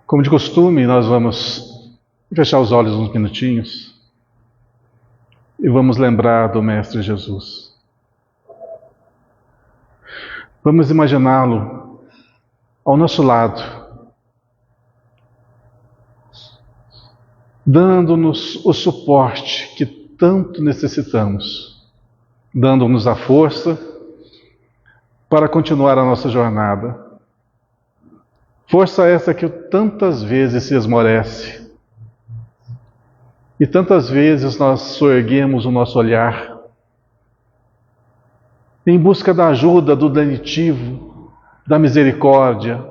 Como de costume, nós vamos fechar os olhos uns minutinhos e vamos lembrar do Mestre Jesus. Vamos imaginá-lo ao nosso lado, dando-nos o suporte que tanto necessitamos, dando-nos a força para continuar a nossa jornada. Força essa que tantas vezes se esmorece. E tantas vezes nós soerguemos o nosso olhar em busca da ajuda, do lenitivo, da misericórdia,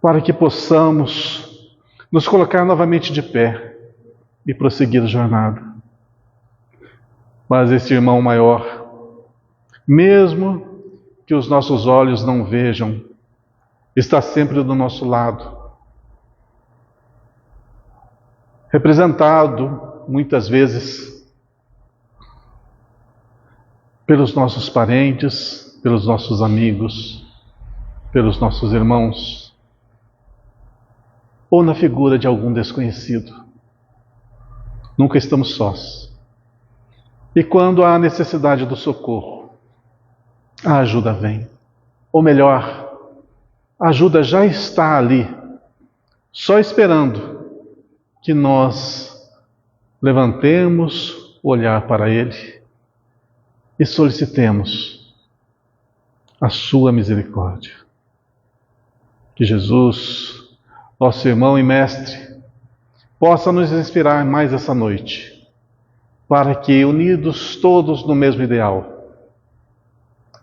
para que possamos nos colocar novamente de pé e prosseguir a jornada. Mas esse irmão maior, mesmo que os nossos olhos não vejam, está sempre do nosso lado, representado muitas vezes pelos nossos parentes, pelos nossos amigos, pelos nossos irmãos, ou na figura de algum desconhecido. Nunca estamos sós. E quando há necessidade do socorro, a ajuda vem. Ou melhor, a ajuda já está ali, só esperando que nós levantemos o olhar para Ele e solicitemos a sua misericórdia. Que Jesus, nosso irmão e mestre, possa nos inspirar mais essa noite, para que, unidos todos no mesmo ideal,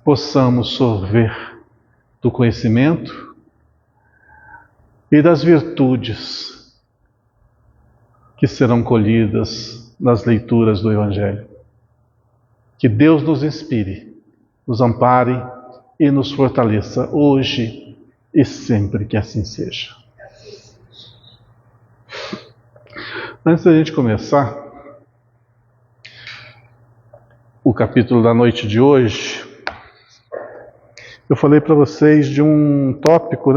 possamos sorver do conhecimento e das virtudes que serão colhidas nas leituras do Evangelho. Que Deus nos inspire, nos ampare e nos fortaleça hoje e sempre que assim seja. Antes da gente começar o capítulo da noite de hoje, eu falei para vocês de um tópico,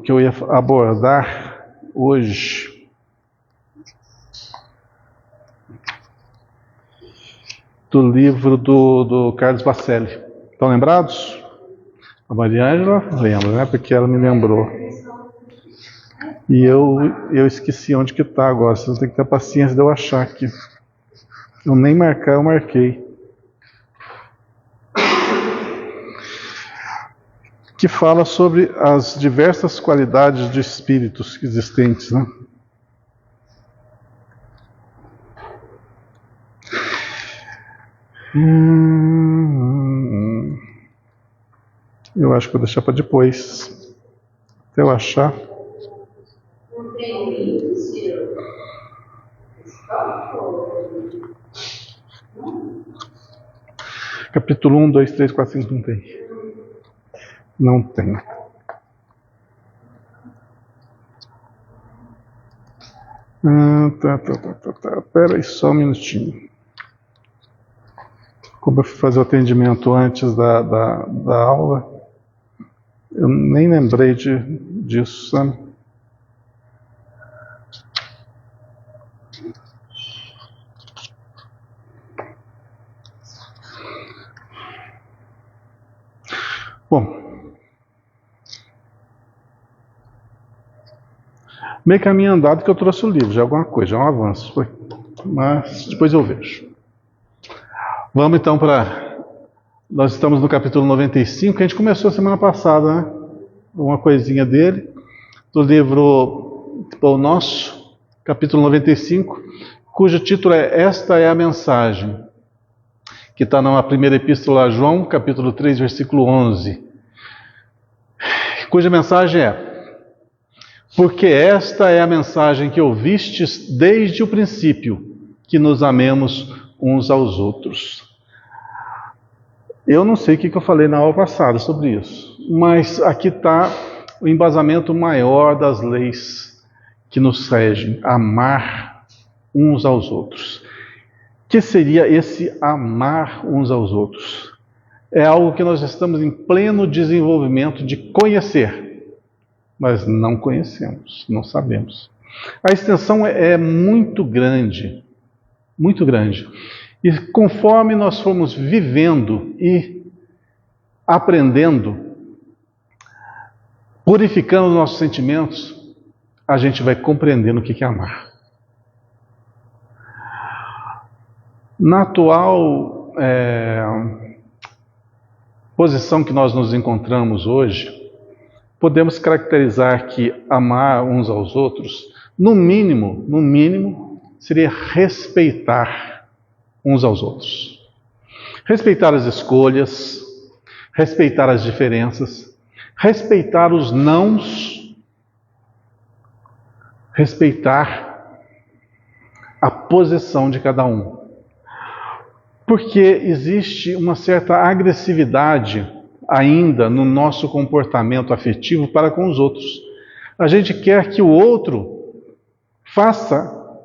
que eu ia abordar hoje. Do livro do Carlos Bacelli. Estão lembrados? A Maria Ângela lembra, porque ela me lembrou. E eu esqueci onde que está agora. Vocês têm que ter paciência de eu achar aqui. Eu nem marcar, eu marquei. Que fala sobre as diversas qualidades de espíritos existentes, Eu acho que vou deixar para depois, até eu achar. Não tem link, Ciro? Capítulo 1, 2, 3, 4, 5, não tem. Não tem. Tá. Pera aí só um minutinho. Como eu fui fazer o atendimento antes da aula, eu nem lembrei disso, sabe? Bom, meio caminho andado que eu trouxe o livro, já é alguma coisa, já é um avanço, foi. Mas depois eu vejo. Vamos então para... Nós estamos no capítulo 95, que a gente começou semana passada, uma coisinha dele, do livro Pão Nosso, capítulo 95, cujo título é Esta é a Mensagem, que está na primeira epístola a João, capítulo 3, versículo 11, cuja mensagem é: porque esta é a mensagem que ouvistes desde o princípio, que nos amemos uns aos outros. Eu não sei o que eu falei na aula passada sobre isso, mas aqui está o embasamento maior das leis que nos regem: amar uns aos outros. que seria esse amar uns aos outros? É algo que nós estamos em pleno desenvolvimento de conhecer, mas não conhecemos, não sabemos. A extensão é muito grande, muito grande. E conforme nós formos vivendo e aprendendo, purificando nossos sentimentos, a gente vai compreendendo o que é amar. Na atual posição que nós nos encontramos hoje, podemos caracterizar que amar uns aos outros, no mínimo, seria respeitar uns aos outros. Respeitar as escolhas, respeitar as diferenças, respeitar os nãos, respeitar a posição de cada um. Porque existe uma certa agressividade ainda no nosso comportamento afetivo para com os outros. A gente quer que o outro faça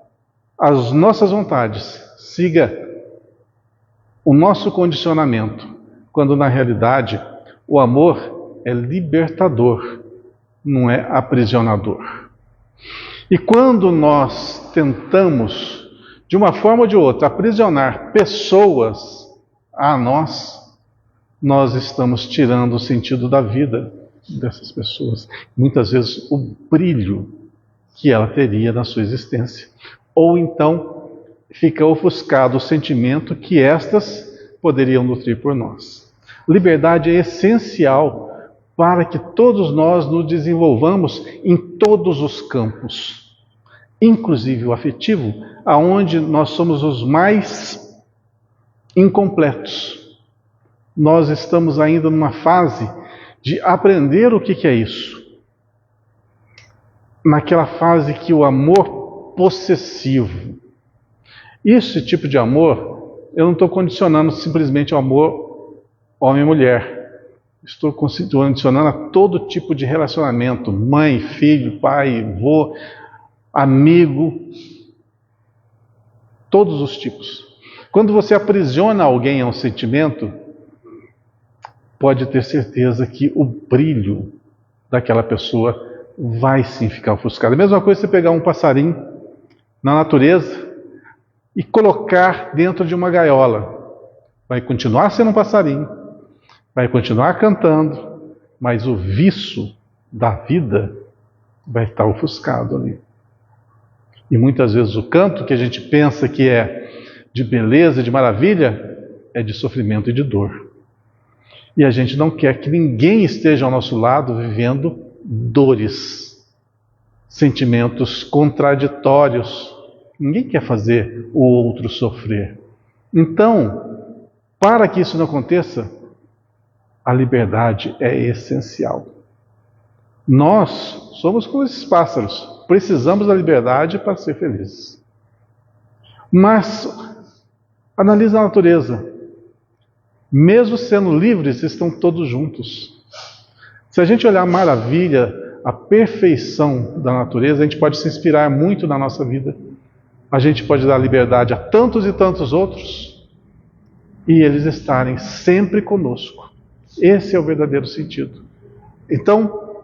as nossas vontades, siga o nosso condicionamento, quando na realidade o amor é libertador, não é aprisionador. E quando nós tentamos, de uma forma ou de outra, aprisionar pessoas a nós estamos tirando o sentido da vida dessas pessoas. Muitas vezes o brilho que ela teria na sua existência. Ou então fica ofuscado o sentimento que estas poderiam nutrir por nós. Liberdade é essencial para que todos nós nos desenvolvamos em todos os campos, inclusive o afetivo, aonde nós somos os mais incompletos. Nós estamos ainda numa fase de aprender o que é isso. Naquela fase que o amor possessivo. Esse tipo de amor, eu não estou condicionando simplesmente o amor homem e mulher. Estou condicionando a todo tipo de relacionamento. Mãe, filho, pai, avô, amigo. Todos os tipos. Quando você aprisiona alguém a um sentimento, pode ter certeza que o brilho daquela pessoa vai sim ficar ofuscado. A mesma coisa você pegar um passarinho na natureza e colocar dentro de uma gaiola. Vai continuar sendo um passarinho, vai continuar cantando, mas o viço da vida vai estar ofuscado ali. E muitas vezes o canto que a gente pensa que é de beleza, de maravilha, é de sofrimento e de dor. E a gente não quer que ninguém esteja ao nosso lado vivendo dores, sentimentos contraditórios. Ninguém quer fazer o outro sofrer. Então, para que isso não aconteça, a liberdade é essencial. Nós somos como esses pássaros, precisamos da liberdade para ser felizes. Mas, analise a natureza. Mesmo sendo livres, estão todos juntos. Se a gente olhar a maravilha, a perfeição da natureza, a gente pode se inspirar muito na nossa vida. A gente pode dar liberdade a tantos e tantos outros e eles estarem sempre conosco. Esse é o verdadeiro sentido. Então,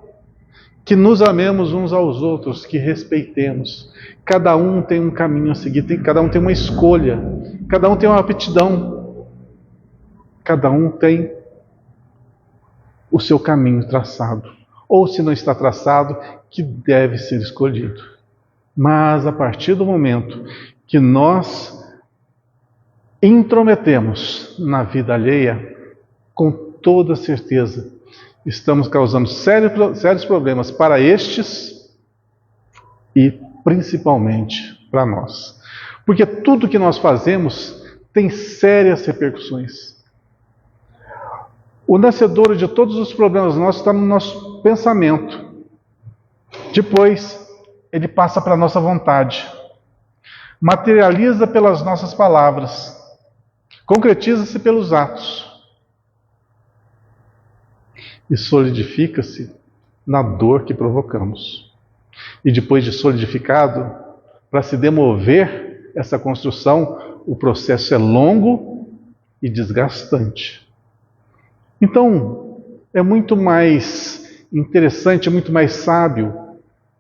que nos amemos uns aos outros, que respeitemos. Cada um tem um caminho a seguir, cada um tem uma escolha, cada um tem uma aptidão. Cada um tem o seu caminho traçado. Ou se não está traçado, que deve ser escolhido. Mas a partir do momento que nós intrometemos na vida alheia, com toda certeza, estamos causando sérios problemas para estes e principalmente para nós. Porque tudo que nós fazemos tem sérias repercussões. O nascedouro de todos os problemas nossos está no nosso pensamento. Depois, ele passa para a nossa vontade. Materializa pelas nossas palavras. Concretiza-se pelos atos. E solidifica-se na dor que provocamos. E depois de solidificado, para se demover essa construção, o processo é longo e desgastante. Então, é muito mais interessante, é muito mais sábio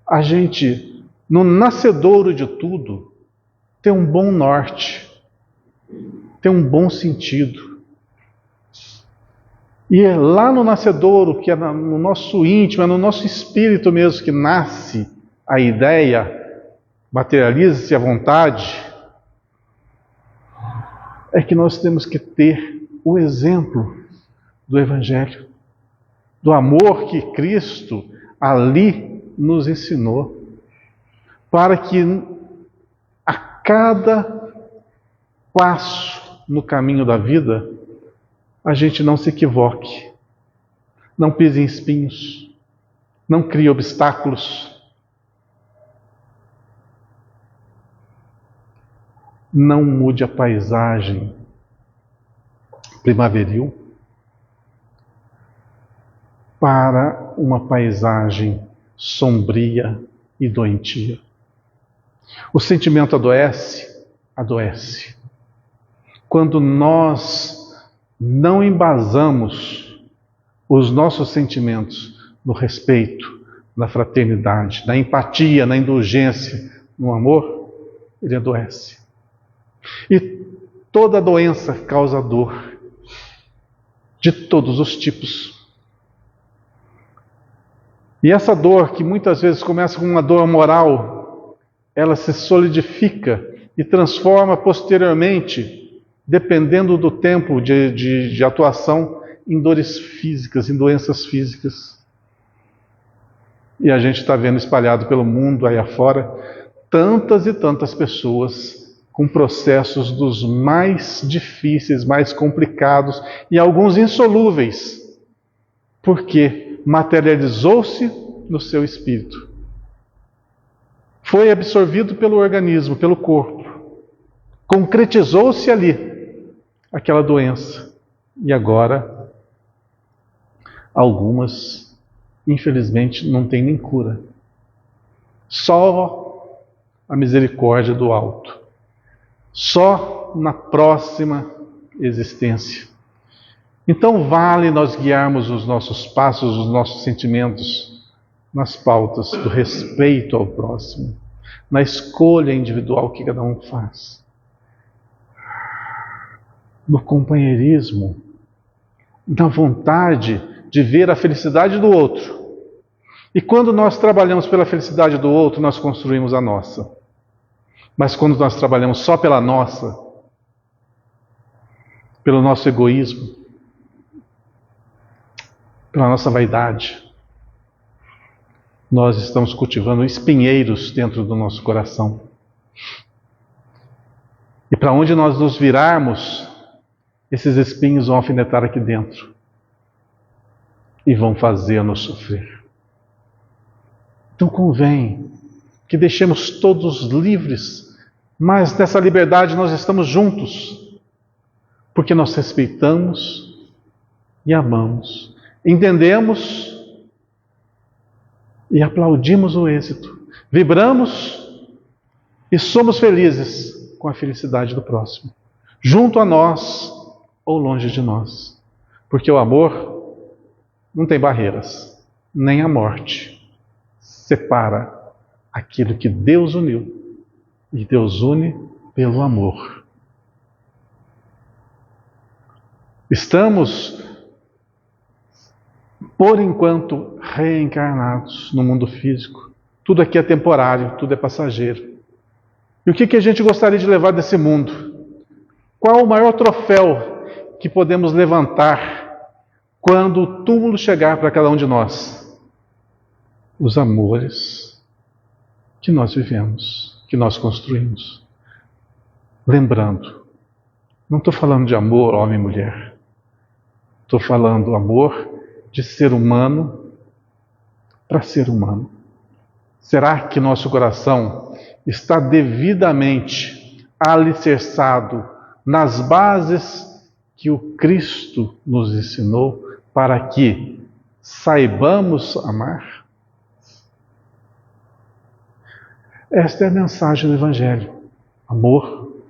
a gente, no nascedouro de tudo, ter um bom norte, ter um bom sentido. E é lá no nascedouro, que é no nosso íntimo, é no nosso espírito mesmo que nasce a ideia, materializa-se a vontade, é que nós temos que ter o exemplo do Evangelho, do amor que Cristo ali nos ensinou, para que a cada passo no caminho da vida a gente não se equivoque, não pise em espinhos, não crie obstáculos, não mude a paisagem primaveril para uma paisagem sombria e doentia. O sentimento adoece, adoece. Quando nós não embasamos os nossos sentimentos no respeito, na fraternidade, na empatia, na indulgência, no amor, ele adoece. E toda doença causa dor, de todos os tipos. E essa dor, que muitas vezes começa com uma dor moral, ela se solidifica e transforma posteriormente, dependendo do tempo de atuação, em dores físicas, em doenças físicas. E a gente está vendo espalhado pelo mundo aí afora tantas e tantas pessoas com processos dos mais difíceis, mais complicados e alguns insolúveis, porque materializou-se no seu espírito. Foi absorvido pelo organismo, pelo corpo. Concretizou-se ali aquela doença. E agora, algumas, infelizmente, não têm nem cura. Só a misericórdia do alto. Só na próxima existência. Então vale nós guiarmos os nossos passos, os nossos sentimentos nas pautas do respeito ao próximo, na escolha individual que cada um faz, no companheirismo, na vontade de ver a felicidade do outro. E quando nós trabalhamos pela felicidade do outro, nós construímos a nossa. Mas quando nós trabalhamos só pela nossa, pelo nosso egoísmo, pela nossa vaidade, nós estamos cultivando espinheiros dentro do nosso coração. E para onde nós nos virarmos, esses espinhos vão alfinetar aqui dentro e vão fazer-nos sofrer. Então convém que deixemos todos livres, mas nessa liberdade nós estamos juntos, porque nós respeitamos e amamos, entendemos e aplaudimos o êxito, vibramos e somos felizes com a felicidade do próximo, junto a nós ou longe de nós, porque o amor não tem barreiras, nem a morte separa aquilo que Deus uniu, e Deus une pelo amor. Estamos, por enquanto, reencarnados no mundo físico. Tudo aqui é temporário, tudo é passageiro. E o que a gente gostaria de levar desse mundo? Qual o maior troféu que podemos levantar quando o túmulo chegar para cada um de nós? Os amores que nós vivemos, que nós construímos. Lembrando, não estou falando de amor homem e mulher. Estou falando amor de ser humano para ser humano. Será que nosso coração está devidamente alicerçado nas bases que o Cristo nos ensinou para que saibamos amar? Esta é a mensagem do Evangelho. Amor,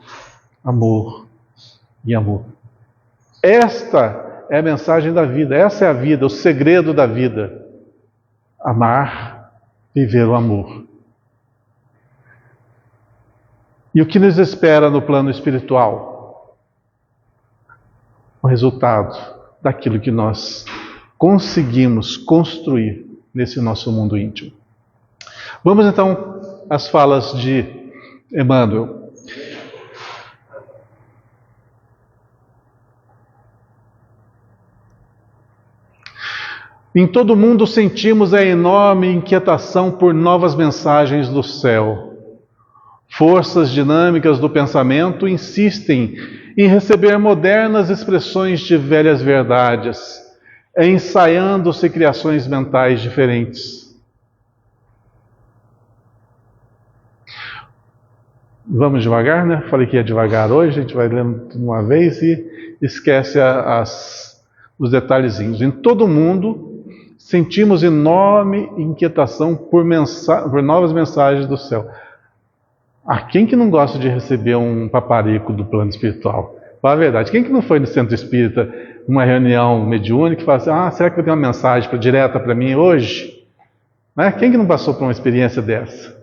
amor e amor. Esta é a mensagem da vida, essa é a vida, o segredo da vida. Amar, viver o amor. E o que nos espera no plano espiritual? O resultado daquilo que nós conseguimos construir nesse nosso mundo íntimo. Vamos então às falas de Emmanuel. Em todo o mundo sentimos a enorme inquietação por novas mensagens do céu. Forças dinâmicas do pensamento insistem em receber modernas expressões de velhas verdades, ensaiando-se criações mentais diferentes. Vamos devagar, né? Falei que ia devagar hoje, a gente vai lendo de uma vez e esquece os detalhezinhos. Em todo o mundo, sentimos enorme inquietação por novas mensagens do céu. Quem que não gosta de receber um paparico do plano espiritual? Fala a verdade. Quem que não foi no centro espírita, numa reunião mediúnica, e fala assim, será que vai ter uma mensagem direta para mim hoje? Né? Quem que não passou por uma experiência dessa?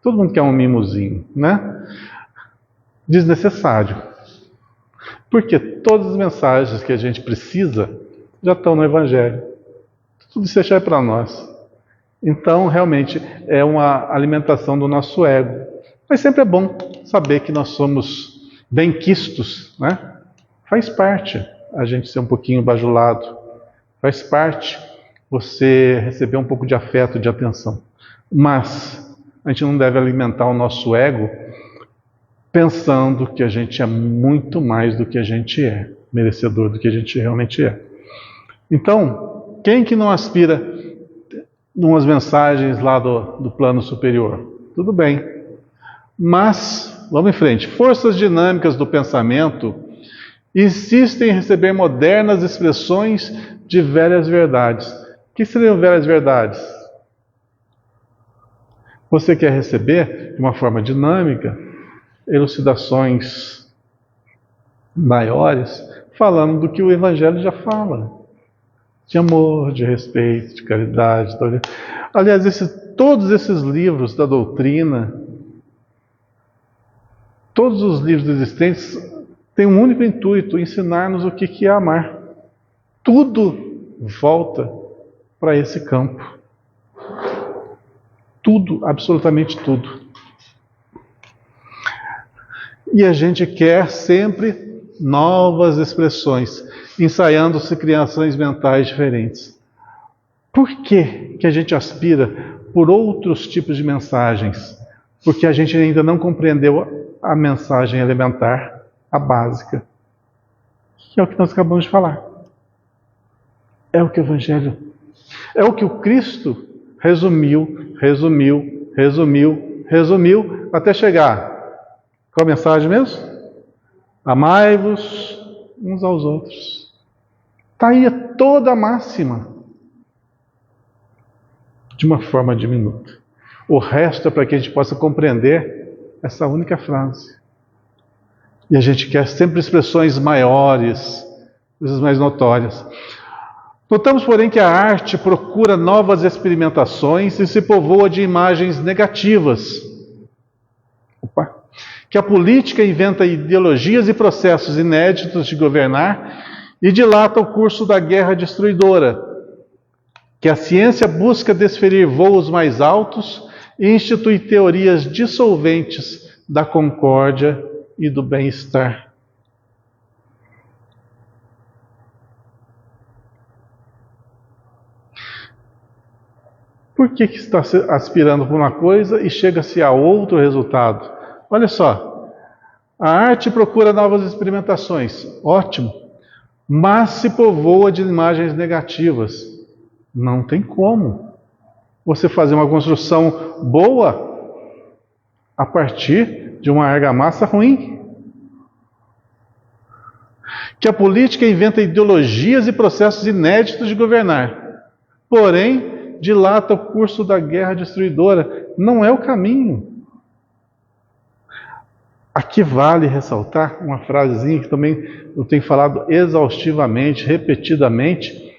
Todo mundo quer um mimozinho, né? Desnecessário. Porque todas as mensagens que a gente precisa já estão no Evangelho. Tudo isso é para nós. Então, realmente, é uma alimentação do nosso ego. Mas sempre é bom saber que nós somos benquistos, né? Faz parte a gente ser um pouquinho bajulado. Faz parte você receber um pouco de afeto, de atenção. Mas a gente não deve alimentar o nosso ego pensando que a gente é muito mais do que a gente é, merecedor do que a gente realmente é. Então, quem que não aspira umas mensagens lá do plano superior? Tudo bem. Mas, vamos em frente. Forças dinâmicas do pensamento insistem em receber modernas expressões de velhas verdades. O que seriam velhas verdades? Você quer receber, de uma forma dinâmica, elucidações maiores, falando do que o Evangelho já fala. De amor, de respeito, de caridade. Aliás, todos esses livros da doutrina, todos os livros existentes têm um único intuito: ensinar-nos o que é amar. Tudo volta para esse campo. Tudo, absolutamente tudo. E a gente quer sempre novas expressões, ensaiando-se criações mentais diferentes. Por que a gente aspira por outros tipos de mensagens? Porque a gente ainda não compreendeu a mensagem elementar, a básica, que é o que nós acabamos de falar. É o que o Evangelho, é o que o Cristo resumiu, até chegar. Qual a mensagem mesmo? Amai-vos uns aos outros. Está aí toda a máxima, de uma forma diminuta. O resto é para que a gente possa compreender essa única frase. E a gente quer sempre expressões maiores, coisas mais notórias. Notamos, porém, que a arte procura novas experimentações e se povoa de imagens negativas. Que a política inventa ideologias e processos inéditos de governar e dilata o curso da guerra destruidora. Que a ciência busca desferir voos mais altos e institui teorias dissolventes da concórdia e do bem-estar. Por que está aspirando por uma coisa e chega-se a outro resultado? Olha só, a arte procura novas experimentações, ótimo, mas se povoa de imagens negativas. Não tem como você fazer uma construção boa a partir de uma argamassa ruim. Que a política inventa ideologias e processos inéditos de governar, porém dilata o curso da guerra destruidora. Não é o caminho. Aqui vale ressaltar uma frasezinha que também eu tenho falado exaustivamente, repetidamente,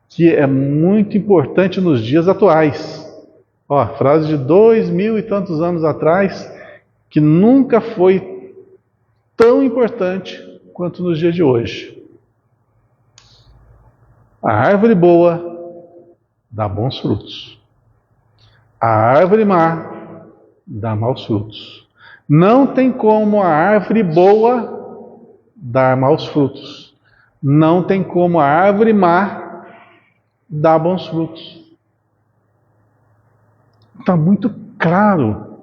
que é muito importante nos dias atuais. Ó, frase de 2000 e tantos anos atrás, que nunca foi tão importante quanto nos dias de hoje. A árvore boa dá bons frutos. A árvore má dá maus frutos. Não tem como a árvore boa dar maus frutos. Não tem como a árvore má dar bons frutos. Está muito claro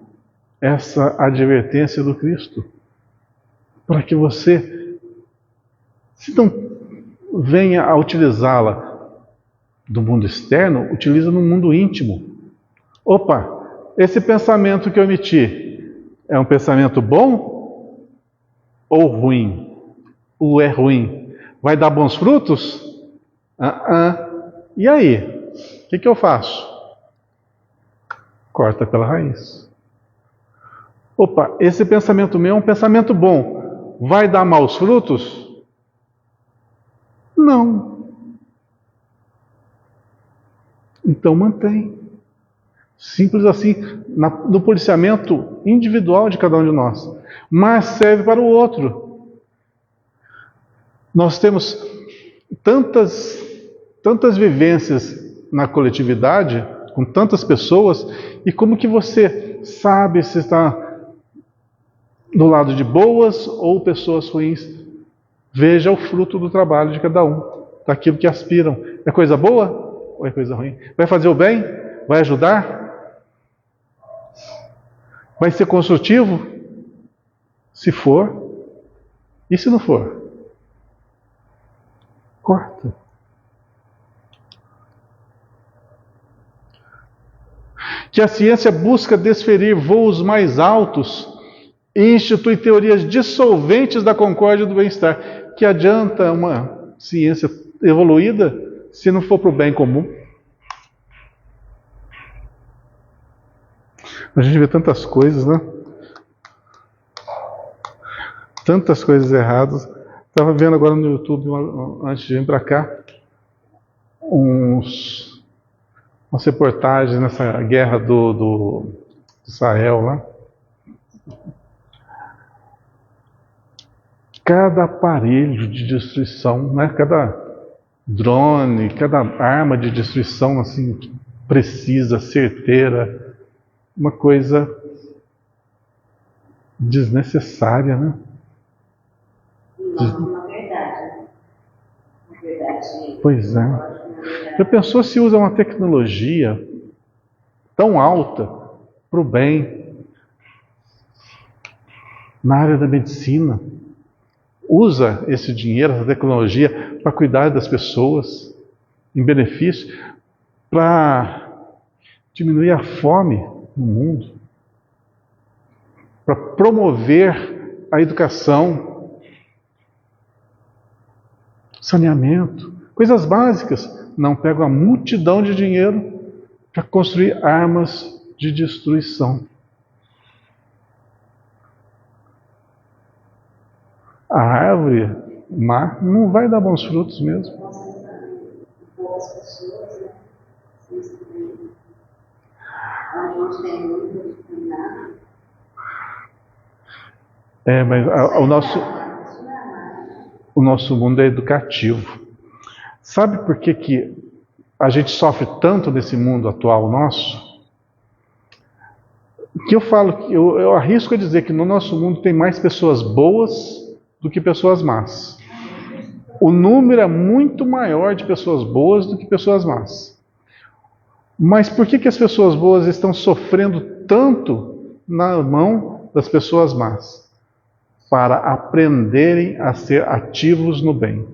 essa advertência do Cristo. Para que você, se não venha a utilizá-la do mundo externo, utiliza no mundo íntimo. Opa, esse pensamento que eu emiti é um pensamento bom ou ruim? Ou é ruim? Vai dar bons frutos? E aí? O que eu faço? Corta pela raiz. Opa, esse pensamento meu é um pensamento bom. Vai dar maus frutos? Não. Então mantém. Simples assim, no policiamento individual de cada um de nós. Mas serve para o outro. Nós temos tantas vivências na coletividade, com tantas pessoas, e como que você sabe se está do lado de boas ou pessoas ruins? Veja o fruto do trabalho de cada um, daquilo que aspiram. É coisa boa ou é coisa ruim? Vai fazer o bem? Vai ajudar? Vai ser construtivo? Se for. E se não for? Corta. Que a ciência busca desferir voos mais altos e institui teorias dissolventes da concórdia e do bem-estar. Que adianta uma ciência evoluída se não for para o bem comum? A gente vê tantas coisas, né? Tantas coisas erradas. Estava vendo agora no YouTube, antes de vir para cá, umas reportagens nessa guerra do Israel lá. Cada aparelho de destruição, né? Cada drone, cada arma de destruição assim, precisa, certeira, uma coisa desnecessária, né? Uma verdade. Uma verdade. Pois é. Já pensou se usa uma tecnologia tão alta para o bem na área da medicina? Usa esse dinheiro, essa tecnologia para cuidar das pessoas em benefício, para diminuir a fome no mundo, para promover a educação, saneamento, coisas básicas. Não pega uma multidão de dinheiro para construir armas de destruição. A árvore má não vai dar bons frutos mesmo. Boas pessoas, né? Onde não tem muito, não tem nada. Mas o nosso mundo é educativo. Sabe por que a gente sofre tanto nesse mundo atual nosso? Que eu falo, eu arrisco a dizer que no nosso mundo tem mais pessoas boas do que pessoas más. O número é muito maior de pessoas boas do que pessoas más. Mas por que as pessoas boas estão sofrendo tanto na mão das pessoas más? Para aprenderem a ser ativos no bem.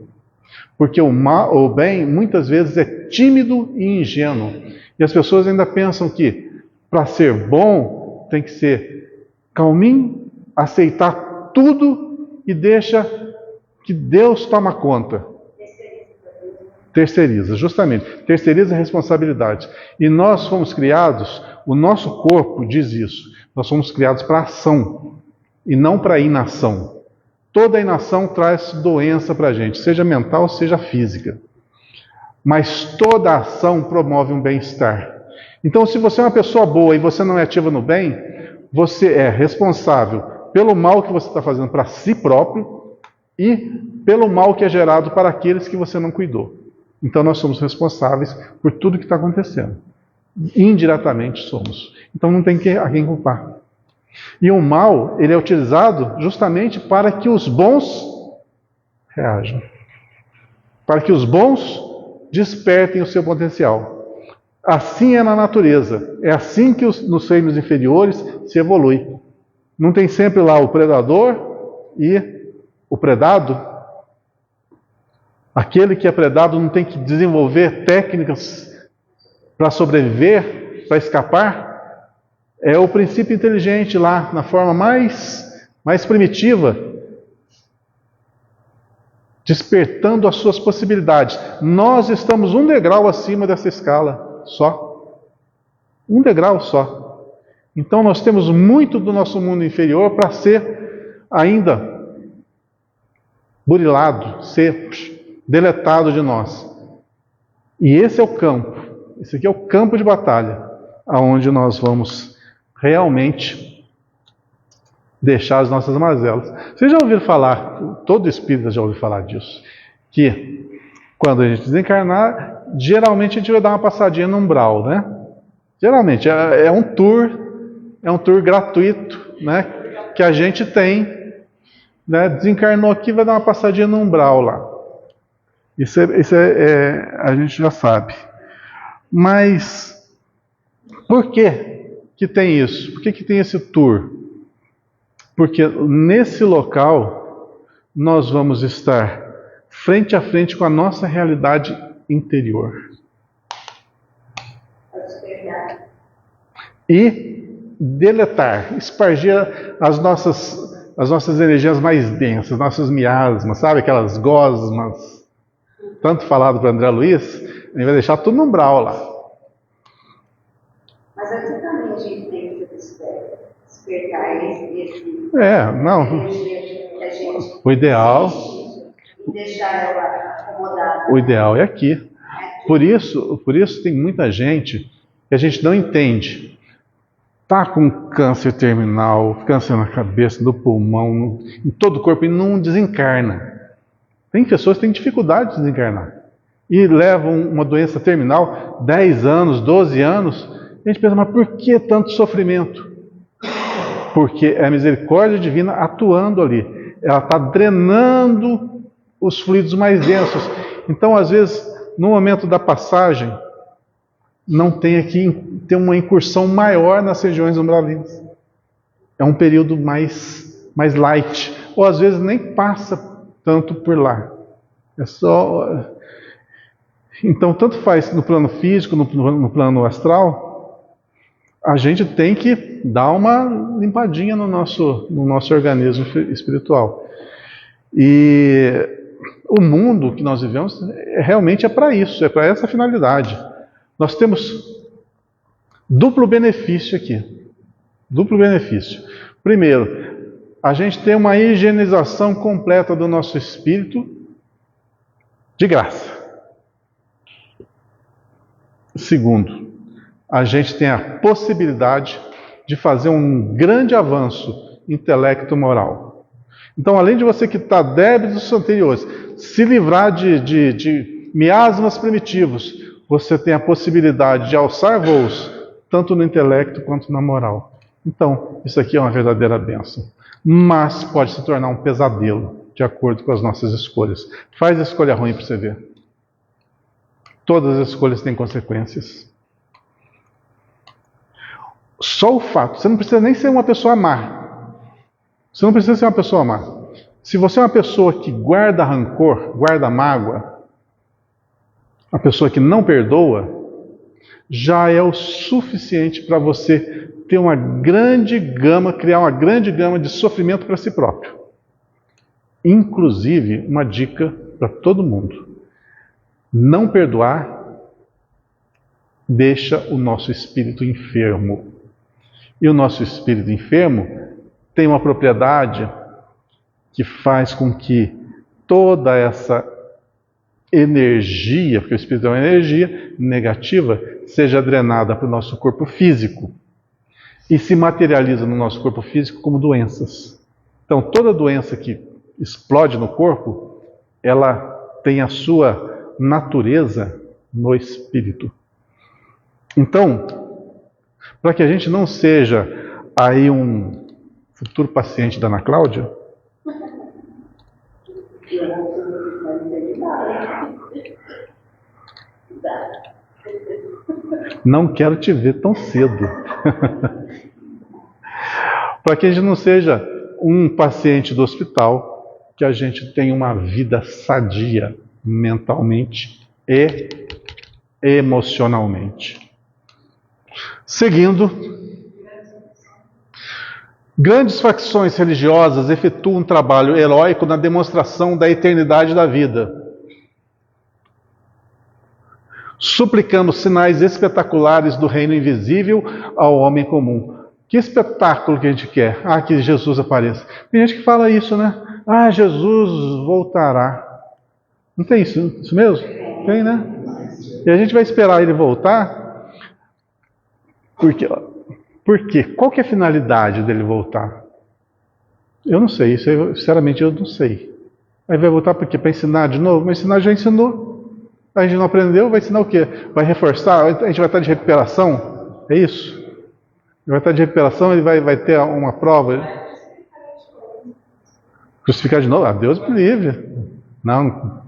Porque o bem muitas vezes é tímido e ingênuo. E as pessoas ainda pensam que para ser bom tem que ser calminho, aceitar tudo e deixa que Deus toma conta. Terceiriza, justamente. Terceiriza a responsabilidade. E nós fomos criados, o nosso corpo diz isso, nós fomos criados para ação. e não para a inação. Toda inação traz doença para a gente, seja mental, seja física. Mas toda ação promove um bem-estar. Então, se você é uma pessoa boa e você não é ativa no bem, você é responsável pelo mal que você está fazendo para si próprio e pelo mal que é gerado para aqueles que você não cuidou. Então, nós somos responsáveis por tudo que está acontecendo. Indiretamente somos. Então, não tem a quem culpar. E o mal, ele é utilizado justamente para que os bons reajam. Para que os bons despertem o seu potencial. Assim é na natureza. É assim que nos reinos inferiores se evolui. Não tem sempre lá o predador e o predado? Aquele que é predado não tem que desenvolver técnicas para sobreviver, para escapar? É o princípio inteligente lá, na forma mais primitiva, despertando as suas possibilidades. Nós estamos um degrau acima dessa escala, só. Um degrau só. Então nós temos muito do nosso mundo inferior para ser ainda burilado, ser deletado de nós. E esse é o campo. Esse aqui é o campo de batalha, aonde nós vamos realmente deixar as nossas mazelas. Vocês já ouviram falar, todo espírita já ouviu falar disso, que quando a gente desencarnar, geralmente a gente vai dar uma passadinha no umbral, né? Geralmente é um tour gratuito, né? Que a gente tem, né? Desencarnou aqui, vai dar uma passadinha no umbral lá. Isso a gente já sabe. Mas por que tem isso? Por que tem esse tour? Porque nesse local nós vamos estar frente a frente com a nossa realidade interior. E deletar, espargir as nossas energias mais densas, nossas miasmas, sabe? Aquelas gosmas, tanto falado para André Luiz, a gente vai deixar tudo no umbral lá. Mas aqui também a gente tem que despertar esse não. O ideal. E deixar ela acomodada. O ideal é aqui. Por isso tem muita gente que a gente não entende. Está com câncer terminal, câncer na cabeça, no pulmão, em todo o corpo e não desencarna. Tem pessoas que têm dificuldade de desencarnar. E levam uma doença terminal 10 anos, 12 anos. A gente pensa, mas por que tanto sofrimento? Porque é a misericórdia divina atuando ali. Ela está drenando os fluidos mais densos. Então, às vezes, no momento da passagem, não tem uma incursão maior nas regiões umbralinas. É um período mais light. Ou às vezes nem passa tanto por lá. É só... Então, tanto faz no plano físico, no plano astral, a gente tem que dar uma limpadinha no nosso organismo espiritual. E o mundo que nós vivemos realmente é para isso, é para essa finalidade. Nós temos duplo benefício aqui. Duplo benefício. Primeiro, a gente tem uma higienização completa do nosso espírito de graça. Segundo, a gente tem a possibilidade de fazer um grande avanço intelecto-moral. Então, além de você quitar débitos anteriores, se livrar de miasmas primitivos, você tem a possibilidade de alçar voos, tanto no intelecto quanto na moral. Então, isso aqui é uma verdadeira bênção. Mas pode se tornar um pesadelo, de acordo com as nossas escolhas. Faz a escolha ruim para você ver. Todas as escolhas têm consequências. Só o fato, você não precisa nem ser uma pessoa má. Você não precisa ser uma pessoa má. Se você é uma pessoa que guarda rancor, guarda mágoa, uma pessoa que não perdoa, já é o suficiente para você ter uma grande gama, criar uma grande gama de sofrimento para si próprio. Inclusive, uma dica para todo mundo. Não perdoar deixa o nosso espírito enfermo. E o nosso espírito enfermo tem uma propriedade que faz com que toda essa energia, porque o espírito é uma energia negativa, seja drenada para o nosso corpo físico e se materializa no nosso corpo físico como doenças. Então, toda doença que explode no corpo, ela tem a sua natureza no espírito. Então, para que a gente não seja aí um futuro paciente da Ana Cláudia, não quero te ver tão cedo. Para que a gente não seja um paciente do hospital, que a gente tenha uma vida sadia mentalmente e emocionalmente. Seguindo, grandes facções religiosas efetuam um trabalho heróico na demonstração da eternidade da vida. Suplicamos sinais espetaculares do reino invisível ao homem comum. Que espetáculo que a gente quer? Ah, que Jesus apareça. Tem gente que fala isso, né? Ah, Jesus voltará. Não tem isso mesmo? Tem, né? E a gente vai esperar ele voltar. Por quê? Qual que é a finalidade dele voltar? Eu não sei, isso aí, sinceramente eu não sei. Aí vai voltar por quê? Para ensinar de novo? Mas ensinar já ensinou. A gente não aprendeu, vai ensinar o quê? Vai reforçar? A gente vai estar de recuperação? É isso? Vai estar de recuperação, ele vai ter uma prova. Crucificar de novo? Ah, Deus me livre. Não.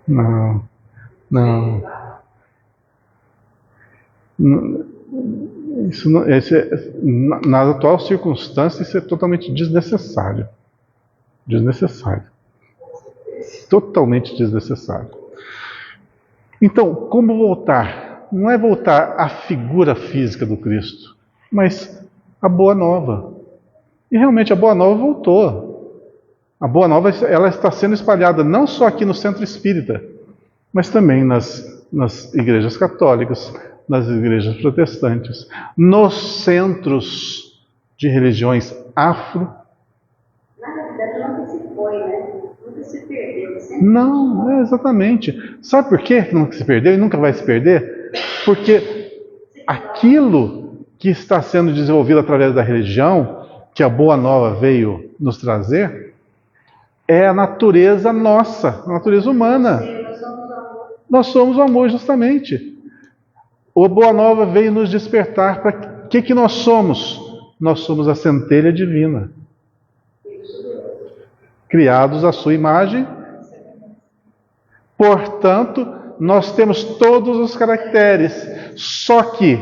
Não. Não. Isso não, na atual circunstância, isso é totalmente desnecessário. Desnecessário. Totalmente desnecessário. Então, como voltar? Não é voltar à figura física do Cristo, mas a Boa Nova. E realmente a Boa Nova voltou. A Boa Nova, ela está sendo espalhada não só aqui no Centro Espírita, mas também nas igrejas católicas, nas igrejas protestantes, nos centros de religiões afro. Na realidade, nunca se foi, né? Nunca se perdeu. Não, exatamente. Sabe por quê que nunca se perdeu e nunca vai se perder? Porque aquilo que está sendo desenvolvido através da religião, que a Boa Nova veio nos trazer, é a natureza nossa, a natureza humana. Nós somos o amor, justamente. A Boa Nova veio nos despertar para que nós somos? Nós somos a centelha divina. Criados à sua imagem. Portanto, nós temos todos os caracteres. Só que,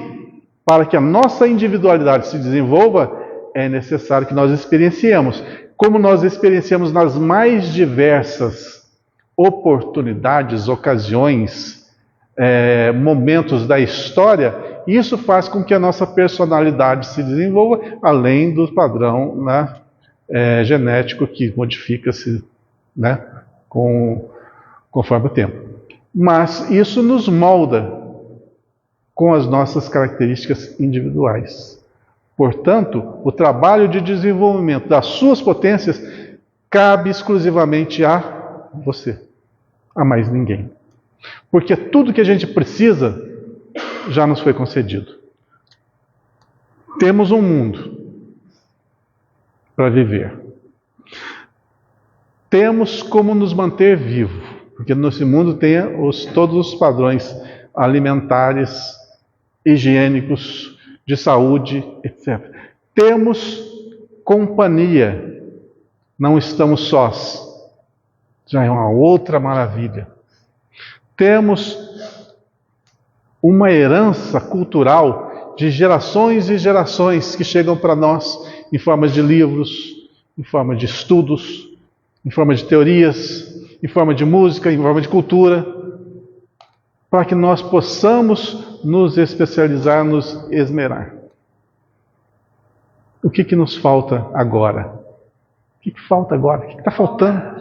para que a nossa individualidade se desenvolva, é necessário que nós experienciemos. Como nós experienciamos nas mais diversas oportunidades, ocasiões, momentos da história, isso faz com que a nossa personalidade se desenvolva, além do padrão, né, genético que modifica-se, né, conforme o tempo. Mas isso nos molda com as nossas características individuais. Portanto, o trabalho de desenvolvimento das suas potências cabe exclusivamente a você, a mais ninguém. Porque tudo que a gente precisa já nos foi concedido. Temos um mundo para viver. Temos como nos manter vivo, porque nesse mundo tem todos os padrões alimentares, higiênicos, de saúde, etc. Temos companhia, não estamos sós. Já é uma outra maravilha. Temos uma herança cultural de gerações e gerações que chegam para nós em forma de livros, em forma de estudos, em forma de teorias, em forma de música, em forma de cultura, para que nós possamos nos especializar, nos esmerar. O que nos falta agora? O que falta agora? O que está faltando?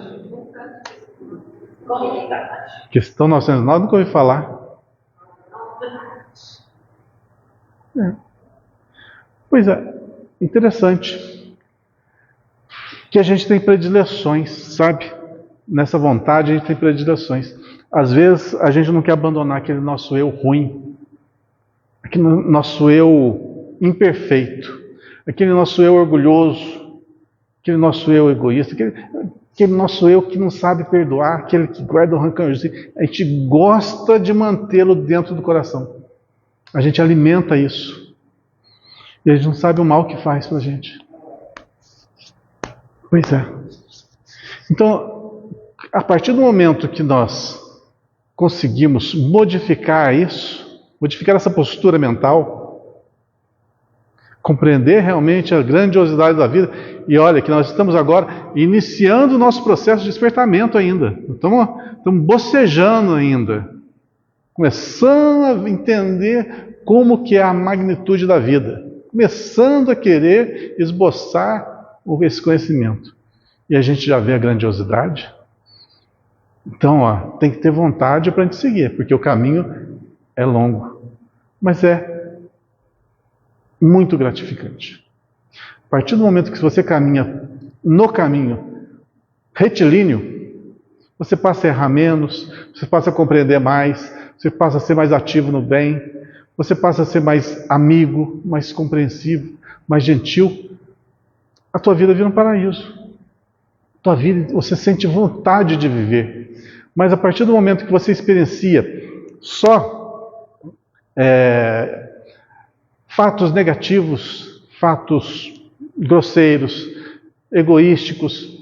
Questão 909, nunca ouvi falar. Pois é, interessante que a gente tem predileções, sabe? Nessa vontade a gente tem predileções. Às vezes a gente não quer abandonar aquele nosso eu ruim, aquele nosso eu imperfeito, aquele nosso eu orgulhoso, aquele nosso eu egoísta, aquele nosso eu que não sabe perdoar, aquele que guarda o rancorzinho. A gente gosta de mantê-lo dentro do coração. A gente alimenta isso. E a gente não sabe o mal que faz pra gente. Pois é. Então, a partir do momento que nós conseguimos modificar isso, modificar essa postura mental, compreender realmente a grandiosidade da vida, e olha que nós estamos agora iniciando o nosso processo de despertamento ainda, estamos bocejando ainda, começando a entender como que é a magnitude da vida, começando a querer esboçar esse conhecimento, e a gente já vê a grandiosidade. Então, tem que ter vontade para a gente seguir, porque o caminho é longo, mas é muito gratificante. A partir do momento que você caminha no caminho retilíneo, você passa a errar menos, você passa a compreender mais, você passa a ser mais ativo no bem, você passa a ser mais amigo, mais compreensivo, mais gentil. A tua vida vira um paraíso. A tua vida, você sente vontade de viver. Mas a partir do momento que você experiencia só fatos negativos, fatos grosseiros, egoísticos,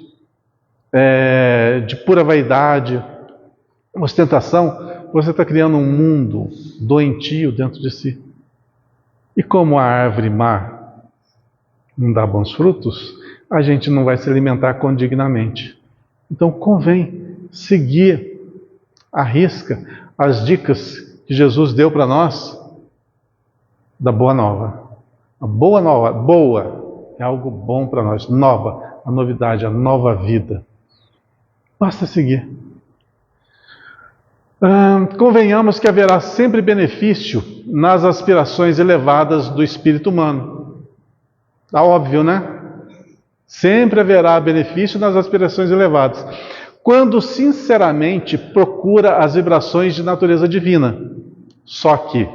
de pura vaidade, ostentação, você está criando um mundo doentio dentro de si. E como a árvore má não dá bons frutos, a gente não vai se alimentar condignamente. Então convém seguir à risca as dicas que Jesus deu para nós da boa nova. A boa nova, boa, é algo bom para nós, nova, a novidade, a nova vida. Basta seguir. Convenhamos que haverá sempre benefício nas aspirações elevadas do espírito humano. Tá óbvio, né? Sempre haverá benefício nas aspirações elevadas, quando sinceramente procura as vibrações de natureza divina. Só que,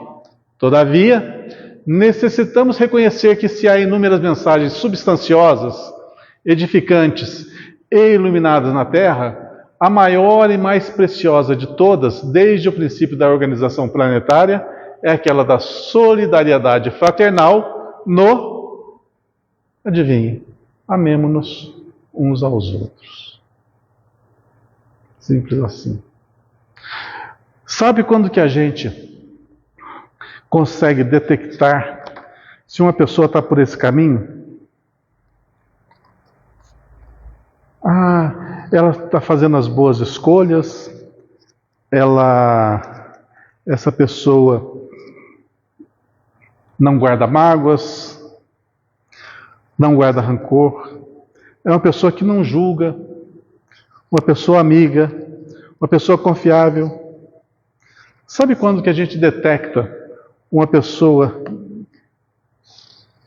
todavia, necessitamos reconhecer que se há inúmeras mensagens substanciosas, edificantes e iluminadas na Terra, a maior e mais preciosa de todas, desde o princípio da organização planetária, é aquela da solidariedade fraternal no, adivinhe, amemo-nos uns aos outros. Simples assim. Sabe quando que a gente consegue detectar se uma pessoa está por esse caminho? Ela está fazendo as boas escolhas, essa pessoa não guarda mágoas, não guarda rancor, é uma pessoa que não julga, uma pessoa amiga, uma pessoa confiável. Sabe quando que a gente detecta uma pessoa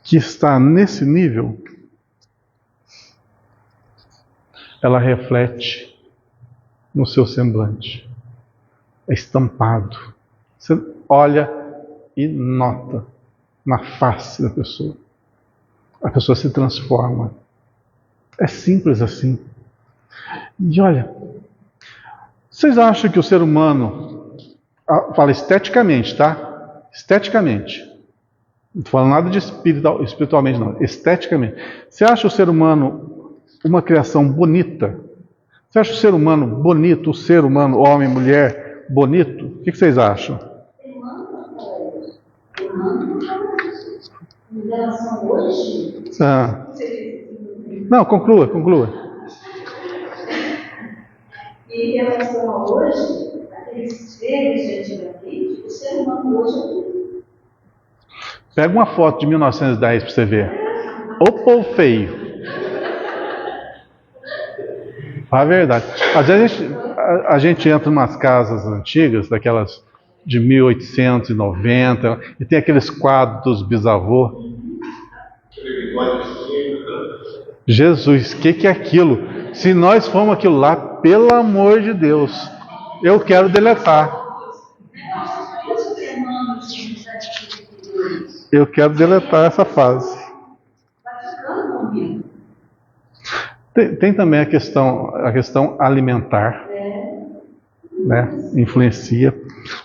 que está nesse nível? Ela reflete no seu semblante. É estampado. Você olha e nota na face da pessoa. A pessoa se transforma. É simples assim. E olha, vocês acham que o ser humano, fala esteticamente, tá? Esteticamente. Não estou falando nada de espiritualmente, não. Esteticamente. Você acha o ser humano uma criação bonita? Você acha o ser humano bonito, o ser humano, homem, mulher, bonito? O que vocês acham? Em relação hoje? Não, conclua. Em relação a hoje, aqueles seres de antigamente, o ser humano hoje é bonito. Pega uma foto de 1910 para você ver. O povo feio. A verdade. Às vezes a gente entra em umas casas antigas, daquelas de 1890, e tem aqueles quadros dos bisavôs. Jesus, o que é aquilo? Se nós formos aquilo lá, pelo amor de Deus, eu quero deletar. Eu quero deletar essa fase. Tem também a questão alimentar, né? Influencia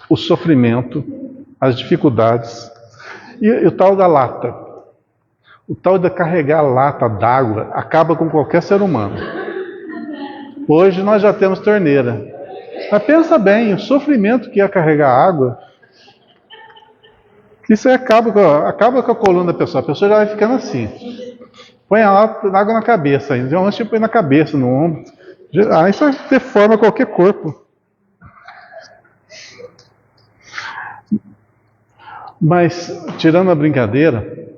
o sofrimento, as dificuldades e o tal da lata. O tal de carregar lata d'água acaba com qualquer ser humano. Hoje nós já temos torneira. Mas pensa bem, o sofrimento que é carregar água, isso aí acaba com a coluna da pessoa. A pessoa já vai ficando assim. Põe a água na cabeça ainda. Já antes de põe na cabeça, no ombro. Isso deforma qualquer corpo. Mas, tirando a brincadeira,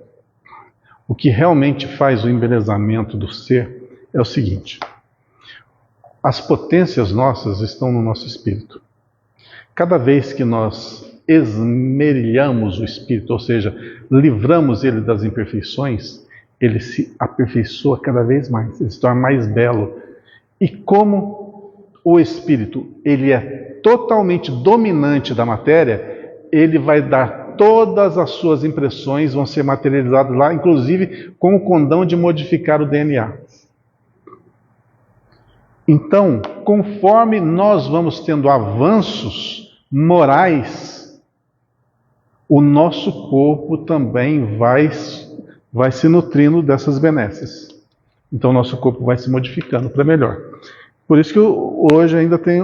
o que realmente faz o embelezamento do ser é o seguinte: as potências nossas estão no nosso espírito. Cada vez que nós esmerilhamos o espírito, ou seja, livramos ele das imperfeições, ele se aperfeiçoa cada vez mais, ele se torna mais belo. E como o espírito ele é totalmente dominante da matéria, ele vai dar todas as suas impressões, vão ser materializadas lá, inclusive com o condão de modificar o DNA. Então, conforme nós vamos tendo avanços morais, o nosso corpo também vai se nutrindo dessas benesses. Então, nosso corpo vai se modificando para melhor. Por isso que hoje ainda tem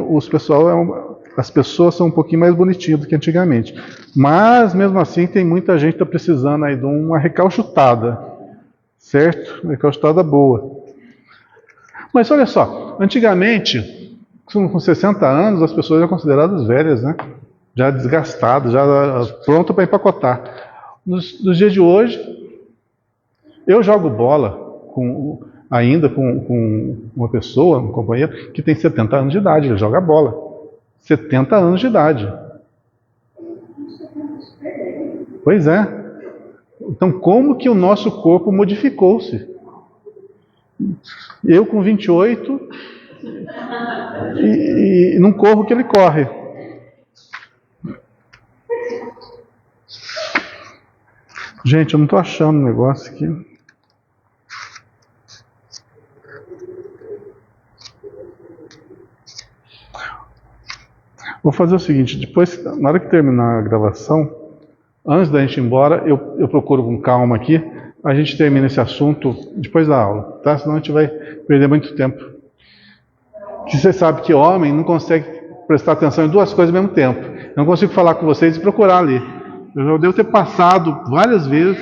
as pessoas são um pouquinho mais bonitinhas do que antigamente. Mas, mesmo assim, tem muita gente que está precisando aí de uma recalchutada. Certo? Uma recalchutada boa. Mas olha só, antigamente, com 60 anos, as pessoas eram consideradas velhas, né? Já desgastadas, já prontas para empacotar. Nos dias de hoje, eu jogo bola ainda com uma pessoa, um companheiro, que tem 70 anos de idade, ele joga bola. 70 anos de idade. Pois é. Então, como que o nosso corpo modificou-se? Eu com 28 e não corro o que ele corre. Gente, eu não estou achando o negócio aqui. Vou fazer o seguinte, depois, na hora que terminar a gravação, antes da gente ir embora, eu procuro com calma aqui, a gente termina esse assunto depois da aula, tá? Senão a gente vai perder muito tempo. Porque você sabe que homem não consegue prestar atenção em duas coisas ao mesmo tempo. Eu não consigo falar com vocês e procurar ali. Eu já devo ter passado várias vezes.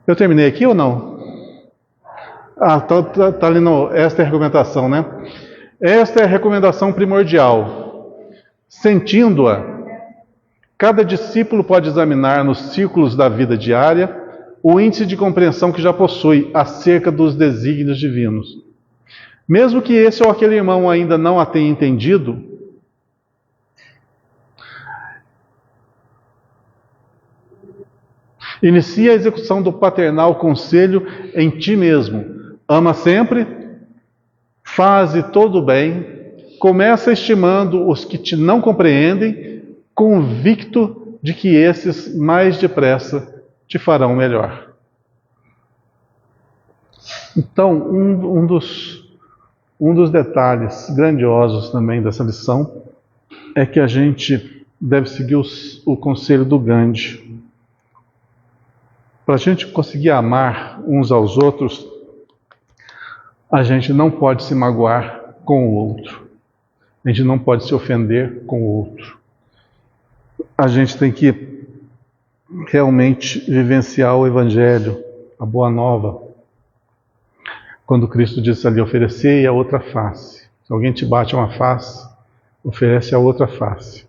Eu terminei aqui ou não? Tá ali esta é a recomendação, né? Esta é a recomendação primordial. Sentindo-a, cada discípulo pode examinar nos círculos da vida diária o índice de compreensão que já possui acerca dos desígnios divinos. Mesmo que esse ou aquele irmão ainda não a tenha entendido, inicia a execução do paternal conselho em ti mesmo. Ama sempre, faze todo o bem, começa estimando os que te não compreendem, convicto de que esses mais depressa te farão melhor. Então, um dos detalhes grandiosos também dessa lição é que a gente deve seguir o conselho do Gandhi. Para a gente conseguir amar uns aos outros, a gente não pode se magoar com o outro. A gente não pode se ofender com o outro. A gente tem que realmente vivenciar o Evangelho, a Boa Nova. Quando Cristo disse ali, oferecei a outra face. Se alguém te bate uma face, oferece a outra face.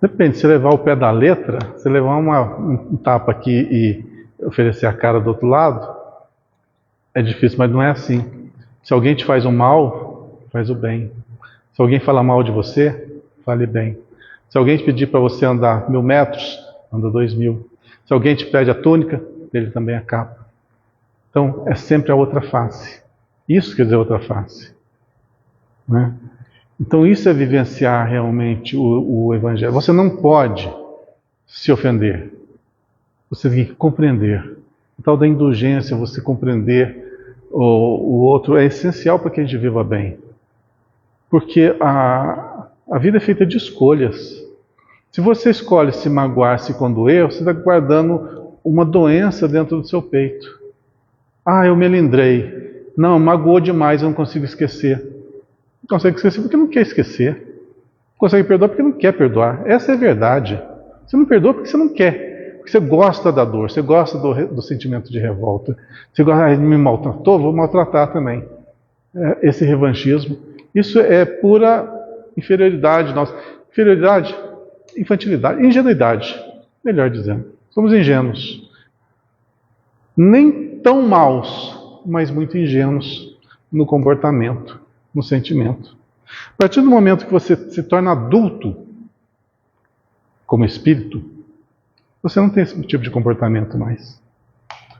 Depende, se levar o pé da letra, se levar um tapa aqui e oferecer a cara do outro lado, É difícil, mas não é assim. Se alguém te faz um mal, faz o bem. Se alguém fala mal de você, fale bem. Se alguém te pedir para você andar 1000 metros, anda 2000. Se alguém te pede a túnica, ele também a capa. Então, é sempre a outra face. Isso quer dizer outra face. Né? Então, isso é vivenciar realmente o Evangelho. Você não pode se ofender. Você tem que compreender. O tal da indulgência, você compreender o outro, é essencial para que a gente viva bem. Porque a vida é feita de escolhas. Se você escolhe se magoar, se condoer, você está guardando uma doença dentro do seu peito. Ah, eu melindrei. Não, magoou demais, eu não consigo esquecer. Não consegue esquecer porque não quer esquecer. Não consegue perdoar porque não quer perdoar. Essa é a verdade. Você não perdoa porque você não quer. Porque você gosta da dor, você gosta do sentimento de revolta. Você gosta, ele me maltratou, vou maltratar também. Esse revanchismo. Isso é pura inferioridade nossa. Inferioridade, infantilidade, ingenuidade, melhor dizendo. Somos ingênuos. Nem tão maus, mas muito ingênuos no comportamento, no sentimento. A partir do momento que você se torna adulto, como espírito, você não tem esse tipo de comportamento mais.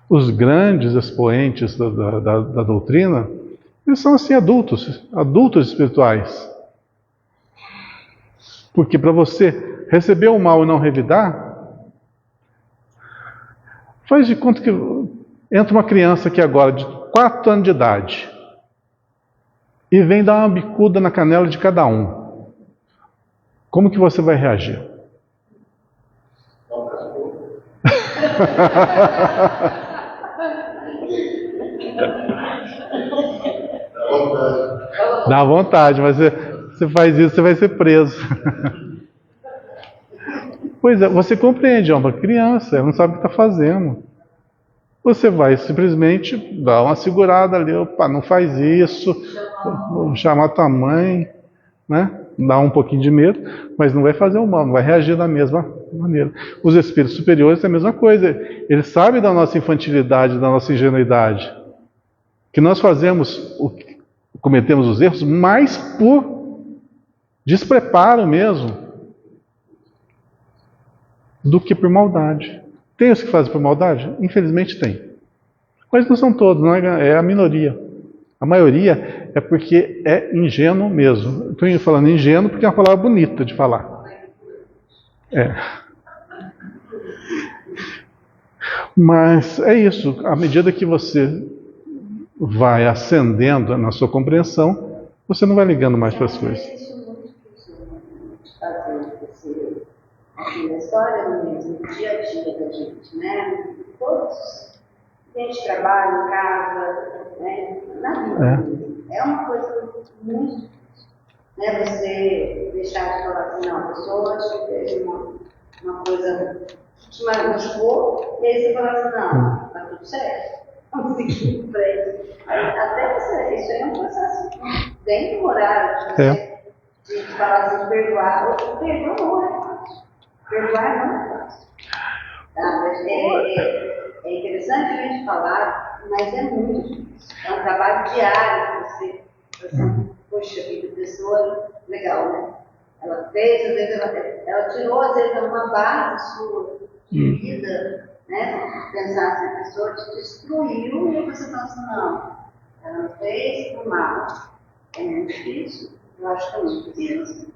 Os grandes expoentes da doutrina, eles são assim adultos espirituais. Porque para você receber o mal e não revidar, faz de conta que entra uma criança aqui agora de 4 anos de idade e vem dar uma bicuda na canela de cada um. Como que você vai reagir? Dá vontade, mas você faz isso, você vai ser preso. Pois é, você compreende, é uma criança, ela não sabe o que está fazendo. Você vai simplesmente dar uma segurada ali, opa, não faz isso, vou chamar tua mãe, né? Dá um pouquinho de medo, mas não vai fazer o mal, não vai reagir da mesma maneira. Os espíritos superiores é a mesma coisa, eles sabem da nossa infantilidade, da nossa ingenuidade, que nós cometemos os erros, mais por despreparo mesmo, do que por maldade. Tem os que fazem por maldade? Infelizmente tem. Mas não são todos, não é a minoria. A maioria é porque é ingênuo mesmo. Estou falando ingênuo porque é uma palavra bonita de falar. Mas é isso. À medida que você vai ascendendo na sua compreensão, você não vai ligando mais para as coisas. Assim, na história mesmo, no dia a dia da gente, né? Todos, a gente trabalha em casa, né? Na vida. É uma coisa muito difícil, né? Você deixar de falar assim, não, a pessoa te fez uma coisa que te machucou, e aí você fala assim, não, tá tudo certo. Vamos seguir em frente. Até você, isso aí é um processo bem demorado de falar assim, de perdoar. O perdão não é fácil. Perdoar não é fácil. Tá? É interessante a gente falar, mas é muito difícil. É um trabalho diário que você poxa vida, pessoa legal, né? Ela fez, às vezes ela tirou, às vezes, uma base sua de vida, né? Pensar assim, a pessoa te destruiu e você fala assim, não, ela não fez por mal. É muito difícil. Eu acho que é muito difícil.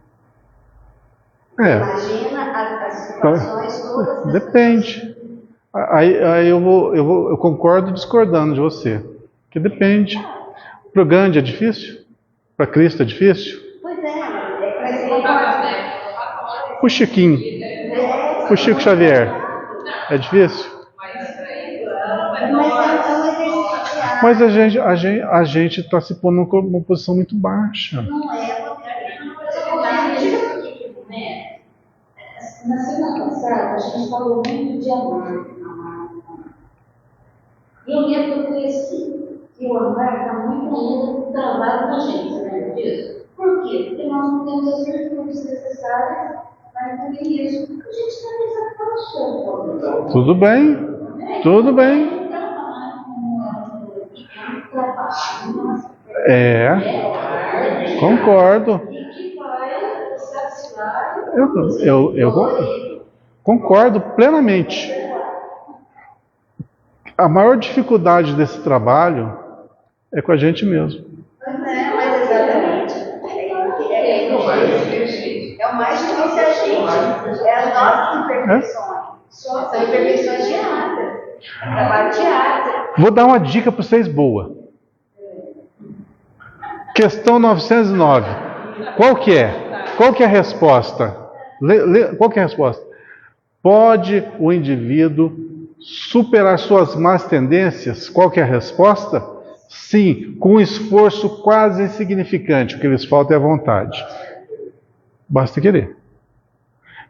Imagina as situações todas. Depende. Aí eu concordo discordando de você. Que depende. Para o Gandhi é difícil? Para Cristo é difícil? Pois é, mas você concorda, né? Para o Chiquinho, para o Chico Xavier, é difícil? Mas a gente está se pondo numa posição muito baixa. Não é, na semana passada, a gente falou muito de amar. E eu lembro que eu cresci, que o amar está muito ainda travado na gente, você lembra disso? Por quê? Porque nós não temos as virtudes necessárias para entender isso. Porque a gente também sabe falar sobre. Tudo bem, tudo bem. Concordo. E que vai satisfazer Eu concordo plenamente. A maior dificuldade desse trabalho é com a gente mesmo. Mas exatamente. É o mais difícil a gente. É as nossas imperfeições. São imperfeições diárias. É trabalho diário. Vou dar uma dica para vocês boa. Questão 909. Qual que é? Qual que é a resposta? Qual que é a resposta? Pode o indivíduo superar suas más tendências? Qual que é a resposta? Sim, com um esforço quase insignificante. O que lhes falta é a vontade. Basta querer.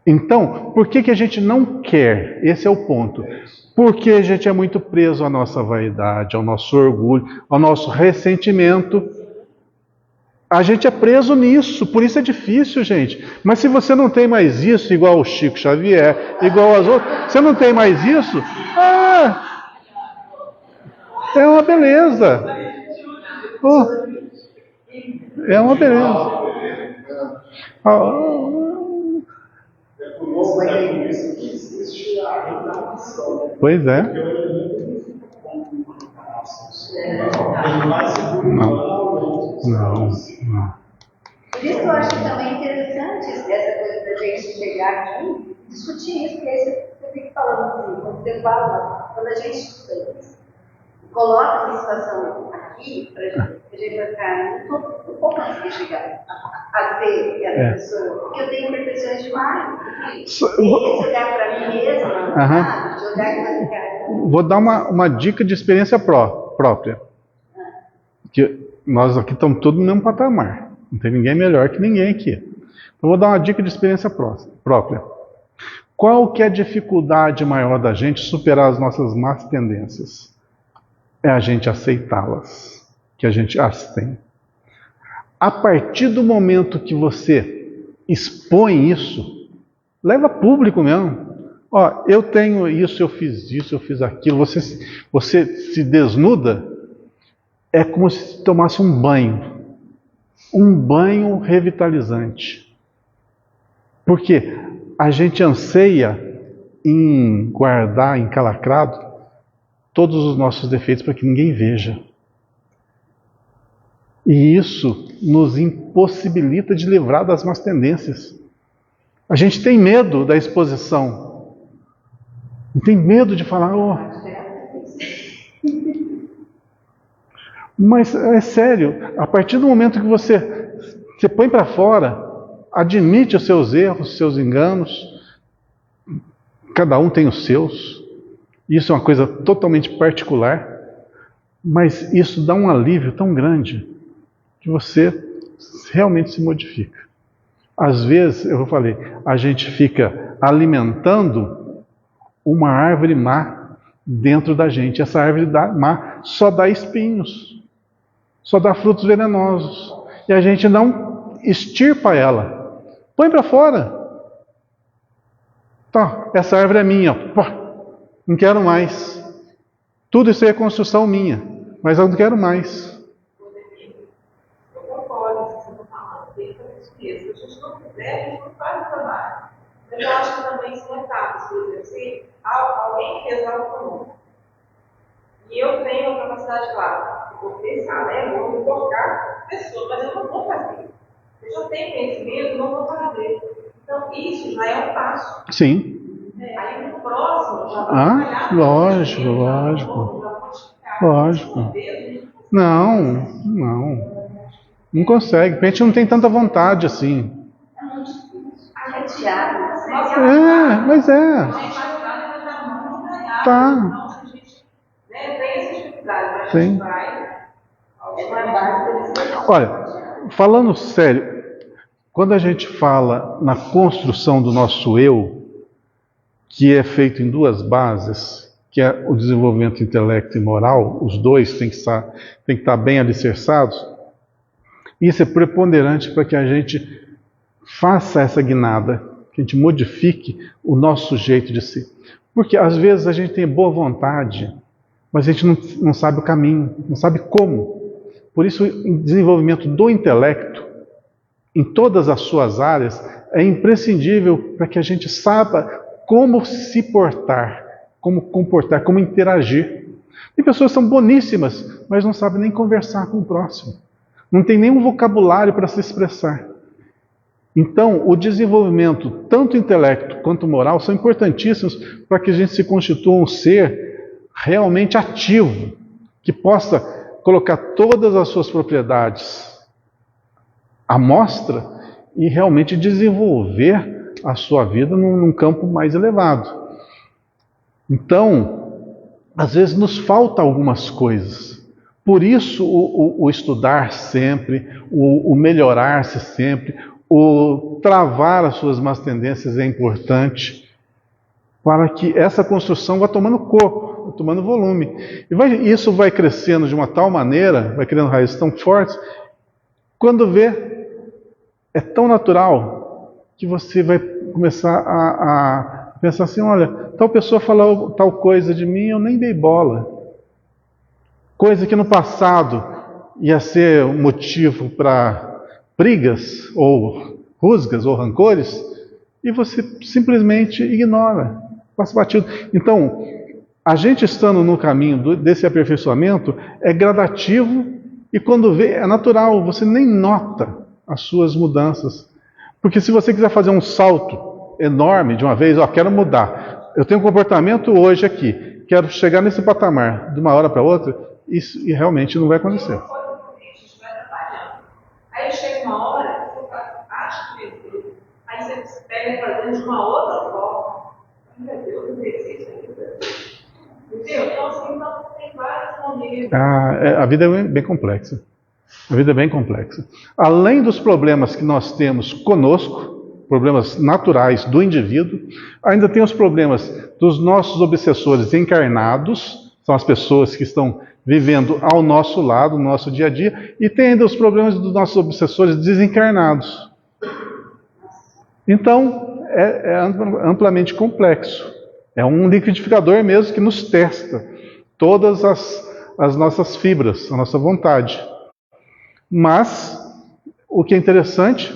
Então, por que a gente não quer? Esse é o ponto. Porque a gente é muito preso à nossa vaidade, ao nosso orgulho, ao nosso ressentimento. A gente é preso nisso, por isso é difícil, gente. Mas se você não tem mais isso, igual o Chico Xavier, igual as outras, você não tem mais isso, é uma beleza. É uma beleza. Pois é. Não. Por isso que eu acho também interessante essa coisa da gente chegar aqui e discutir isso, porque aí você fica falando assim, quando você fala, quando a gente coloca essa situação aqui, a gente vai ficar, não vou conseguir chegar a ser essa pessoa, porque eu tenho imperfeições demais. E esse olhar para mim mesma, sabe? De olhar que vai ficar. Vou dar uma dica de experiência própria. Que nós aqui estamos todos no mesmo patamar. Não tem ninguém melhor que ninguém aqui. Então vou dar uma dica de experiência própria. Qual que é a dificuldade maior da gente superar as nossas más tendências? É a gente aceitá-las, que a gente as tem. A partir do momento que você expõe isso, leva público mesmo. Ó, eu tenho isso, eu fiz aquilo. Você se desnuda, é como se tomasse um banho revitalizante. Porque a gente anseia em guardar encalacrado todos os nossos defeitos para que ninguém veja. E isso nos impossibilita de livrar das más tendências. A gente tem medo da exposição. Tem medo de falar, Mas é sério, a partir do momento que você põe para fora, admite os seus erros, os seus enganos, cada um tem os seus, isso é uma coisa totalmente particular, mas isso dá um alívio tão grande que você realmente se modifica. Às vezes, eu falei, a gente fica alimentando uma árvore má dentro da gente. Essa árvore má só dá espinhos, só dá frutos venenosos. E a gente não extirpa ela. Põe para fora. Tá, essa árvore é minha. Pô, não quero mais. Tudo isso aí é construção minha, mas eu não quero mais. Eu concordo com o que você está falando. Tem que fazer isso mesmo. Se a gente não fizer, a gente não faz o trabalho. Mas eu acho que também são etapas. Por exemplo, se alguém fez algo comigo e eu tenho a capacidade, claro, de vou pensar, né? Vou me tocar a pessoa, mas eu não vou fazer. Eu já tenho conhecimento, não vou fazer. Então, isso já é um passo. Sim. Aí no próximo, já vai lógico. Não consegue. A gente não tem tanta vontade assim. É muito difícil. A gente abre. Mas é. Tá. Sim. Olha, falando sério, quando a gente fala na construção do nosso eu, que é feito em duas bases, que é o desenvolvimento intelecto e moral, os dois têm que estar bem alicerçados, isso é preponderante para que a gente faça essa guinada, que a gente modifique o nosso jeito de ser. Porque às vezes a gente tem boa vontade, mas a gente não sabe o caminho, não sabe como. Por isso, o desenvolvimento do intelecto, em todas as suas áreas, é imprescindível para que a gente saiba como se portar, como comportar, como interagir. Tem pessoas que são boníssimas, mas não sabem nem conversar com o próximo. Não tem nenhum vocabulário para se expressar. Então, o desenvolvimento, tanto intelecto quanto moral, são importantíssimos para que a gente se constitua um ser realmente ativo, que possa colocar todas as suas propriedades à mostra e realmente desenvolver a sua vida num campo mais elevado. Então, às vezes nos falta algumas coisas. Por isso, o estudar sempre, o melhorar-se sempre, o travar as suas más tendências é importante para que essa construção vá tomando corpo, vá tomando volume. Isso vai crescendo de uma tal maneira, vai criando raízes tão fortes, quando vê, é tão natural que você vai começar a pensar assim, olha, tal pessoa falou tal coisa de mim, eu nem dei bola. Coisa que no passado ia ser motivo para brigas, ou rusgas, ou rancores, e você simplesmente ignora, passa batido. Então, a gente estando no caminho desse aperfeiçoamento é gradativo, e quando vê, é natural, você nem nota as suas mudanças. Porque se você quiser fazer um salto enorme de uma vez, quero mudar, eu tenho um comportamento hoje aqui, quero chegar nesse patamar de uma hora para outra, isso e realmente não vai acontecer. Aí chega uma hora que você acha que venceu, aí você pega fazendo de uma outra forma. Meu Deus, eu venci isso ainda. Entendeu? Então, assim, tem vários momentos. A vida é bem complexa. A vida é bem complexa. Além dos problemas que nós temos conosco, problemas naturais do indivíduo, ainda tem os problemas dos nossos obsessores encarnados, são as pessoas que estão vivendo ao nosso lado, no nosso dia a dia, e tem ainda os problemas dos nossos obsessores desencarnados. Então, é amplamente complexo. É um liquidificador mesmo que nos testa todas as nossas fibras, a nossa vontade. Mas, o que é interessante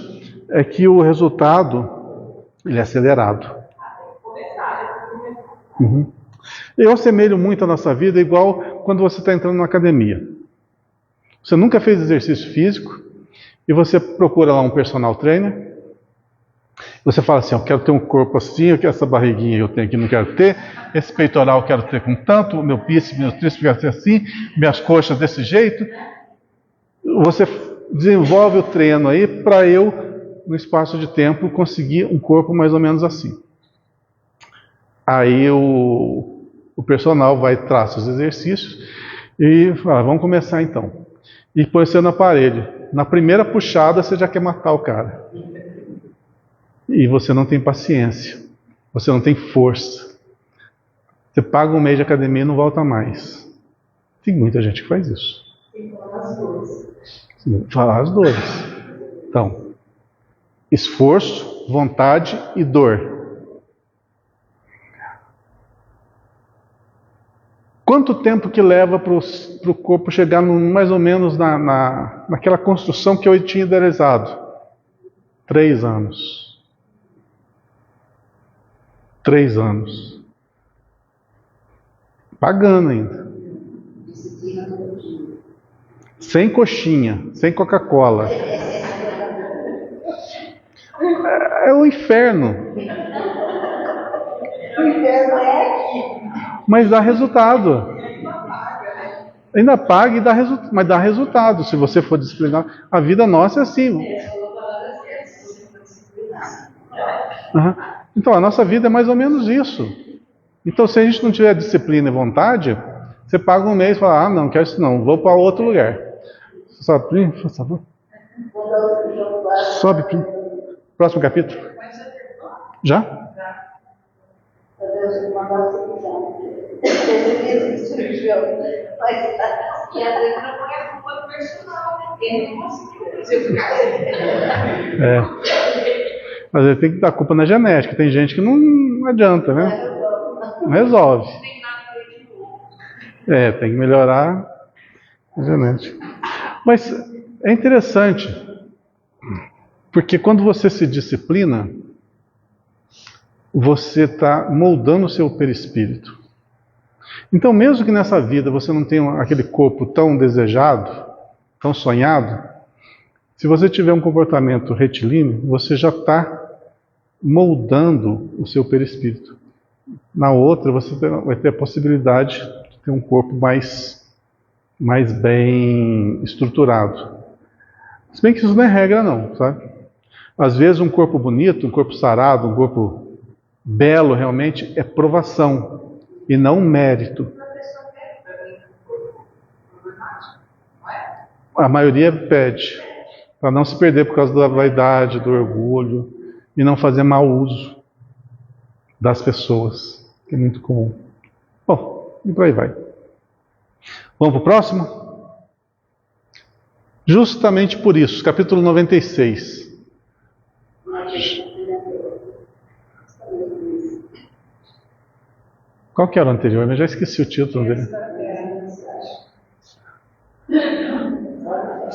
é que o resultado ele é acelerado. Uhum. Eu assemelho muito a nossa vida igual quando você está entrando na academia. Você nunca fez exercício físico e você procura lá um personal trainer. Você fala assim, eu quero ter um corpo assim, eu quero essa barriguinha eu tenho aqui, não quero ter. Esse peitoral eu quero ter com tanto, meu bíceps, meus tríceps quero ter assim, minhas coxas desse jeito. Você desenvolve o treino aí para eu, no espaço de tempo, conseguir um corpo mais ou menos assim. Aí o personal vai traçar os exercícios e fala, vamos começar então. E põe você no aparelho. Na primeira puxada você já quer matar o cara. E você não tem paciência. Você não tem força. Você paga um mês de academia e não volta mais. Tem muita gente que faz isso. Tem que falar as dores. Falar as dores. Então, esforço, vontade e dor. Quanto tempo que leva para o corpo chegar mais ou menos naquela construção que eu tinha idealizado? 3 anos. 3 anos. Pagando ainda. Disciplina todo dia. Sem coxinha, sem Coca-Cola. É o inferno. O inferno é aqui. Mas dá resultado. Ainda paga e dá resultado. Mas dá resultado se você for disciplinado. A vida nossa é assim. Uhum. Então, a nossa vida é mais ou menos isso. Então, se a gente não tiver disciplina e vontade, você paga um mês e fala, não, quero isso não, vou para outro lugar. Sobe, por favor. Sobe. Próximo capítulo. Já? Deus mandou esse surgiu. E às vezes não põe a culpa do personal, ele não conseguiu fazer. Mas ele tem que dar culpa na genética. Tem gente que não adianta, né? Não resolve. Tem que melhorar a genética. Mas é interessante, porque quando você se disciplina, você está moldando o seu perispírito. Então, mesmo que nessa vida você não tenha aquele corpo tão desejado, tão sonhado, se você tiver um comportamento retilíneo, você já está moldando o seu perispírito. Na outra, você vai ter a possibilidade de ter um corpo mais bem estruturado. Se bem que isso não é regra não, sabe? Às vezes um corpo bonito, um corpo sarado, um corpo belo realmente é provação e não mérito. A maioria pede, para não se perder por causa da vaidade, do orgulho e não fazer mau uso das pessoas, que é muito comum. Bom, e por aí vai. Vamos para o próximo? Justamente por isso, capítulo 96. Qual que era o anterior? Eu já esqueci o título dele.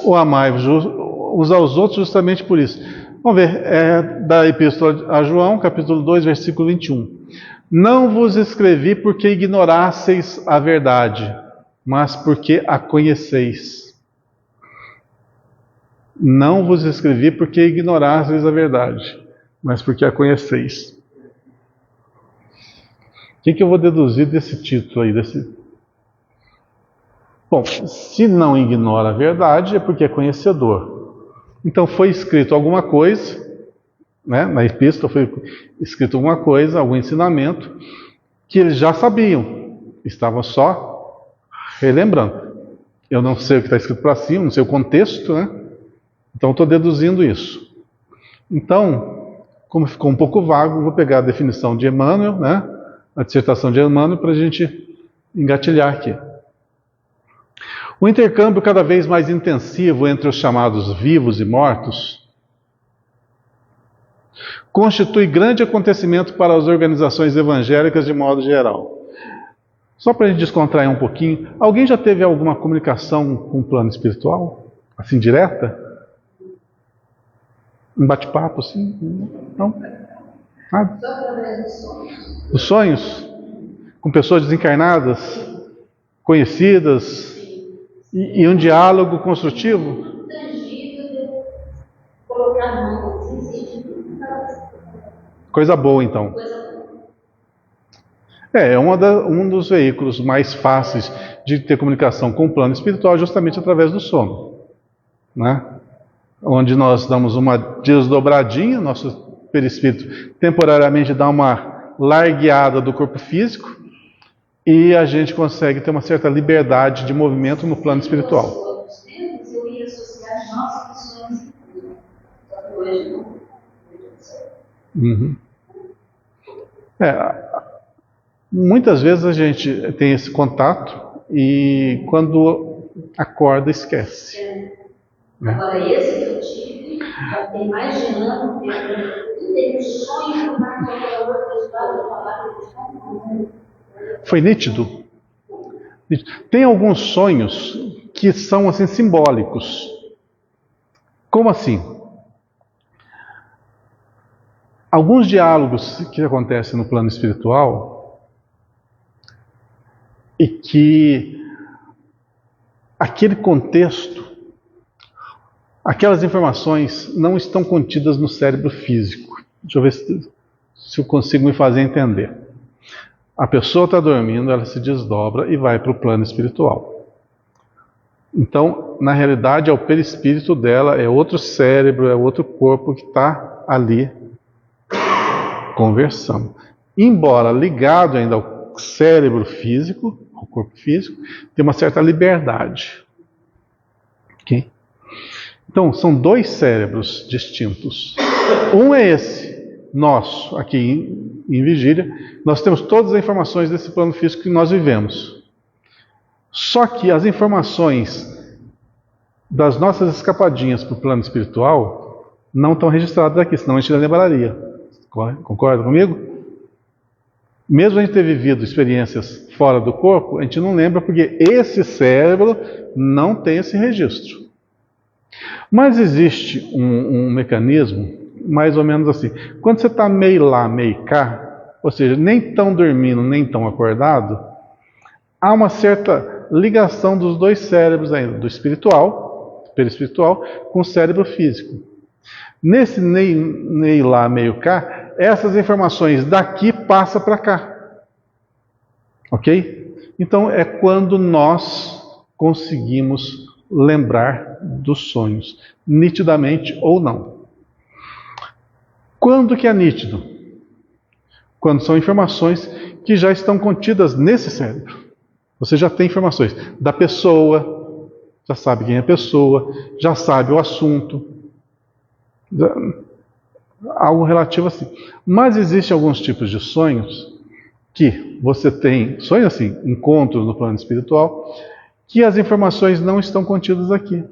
O amai-vos uns aos outros justamente por isso. Vamos ver, da Epístola a João, capítulo 2, versículo 21. Não vos escrevi porque ignorasseis a verdade, mas porque a conheceis. Não vos escrevi porque ignorasseis a verdade, mas porque a conheceis. O que eu vou deduzir desse título aí? Bom, se não ignora a verdade, é porque é conhecedor. Então foi escrito alguma coisa, né? Na epístola foi escrito alguma coisa, algum ensinamento, que eles já sabiam, estavam só relembrando. Eu não sei o que está escrito para cima, não sei o contexto, né? Então estou deduzindo isso. Então, como ficou um pouco vago, vou pegar a definição de Emmanuel, né? A dissertação de Emmanuel, para a gente engatilhar aqui. O intercâmbio cada vez mais intensivo entre os chamados vivos e mortos constitui grande acontecimento para as organizações evangélicas de modo geral. Só para a gente descontrair um pouquinho, alguém já teve alguma comunicação com o plano espiritual? Assim, direta? Um bate-papo, assim? Não? Nada? Só através dos sonhos. Os sonhos? Com pessoas desencarnadas? Conhecidas? E um diálogo construtivo? Tangível, colocar a mão, assim, Coisa boa, então. É um dos veículos mais fáceis de ter comunicação com o plano espiritual, justamente através do sono, né? Onde nós damos uma desdobradinha, nosso perispírito temporariamente dá uma largueada do corpo físico e a gente consegue ter uma certa liberdade de movimento no plano espiritual. Outros tempos eu ia associar nossas missões, só que hoje não. Uhum. Muitas vezes a gente tem esse contato e quando acorda esquece. Né? Agora esse que eu tive, já tem mais de ano, e tem um sonho para qualquer outra história, falar que Foi nítido? Tem alguns sonhos que são assim simbólicos. Como assim? Alguns diálogos que acontecem no plano espiritual e que aquele contexto, aquelas informações não estão contidas no cérebro físico. Deixa eu ver se eu consigo me fazer entender. A pessoa está dormindo, ela se desdobra e vai para o plano espiritual. Então, na realidade, é o perispírito dela, é outro cérebro, é outro corpo que está ali conversando. Embora ligado ainda ao cérebro físico, ao corpo físico, tem uma certa liberdade. Ok? Então, são dois cérebros distintos. Um é esse, nosso, aqui em vigília. Nós temos todas as informações desse plano físico que nós vivemos. Só que as informações das nossas escapadinhas para o plano espiritual não estão registradas aqui, senão a gente lembraria. Concorda comigo? Mesmo a gente ter vivido experiências fora do corpo, a gente não lembra porque esse cérebro não tem esse registro. Mas existe um mecanismo mais ou menos assim. Quando você está meio lá, meio cá, ou seja, nem tão dormindo, nem tão acordado, há uma certa ligação dos dois cérebros ainda, do espiritual, perispiritual, com o cérebro físico. Nesse meio lá, meio cá, essas informações daqui passam para cá. Ok? Então é quando nós conseguimos lembrar dos sonhos, nitidamente ou não. Quando que é nítido? Quando são informações que já estão contidas nesse cérebro. Você já tem informações da pessoa, já sabe quem é a pessoa, já sabe o assunto, algo relativo assim. Mas existem alguns tipos de sonhos que você tem, sonhos assim, encontros no plano espiritual, que as informações não estão contidas aqui.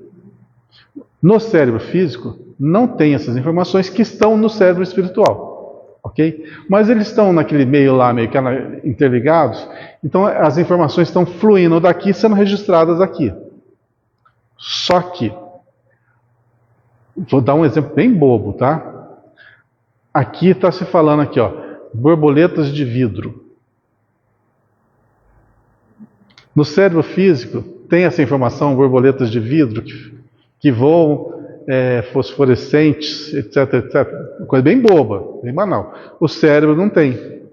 No cérebro físico, não tem essas informações que estão no cérebro espiritual, ok? Mas eles estão naquele meio lá, meio que interligados, então as informações estão fluindo daqui, sendo registradas aqui. Só que, vou dar um exemplo bem bobo, tá? Aqui está se falando aqui, ó, borboletas de vidro. No cérebro físico, tem essa informação, borboletas de vidro que voam, fosforescentes, etc, etc. Coisa bem boba, bem banal. O cérebro não tem.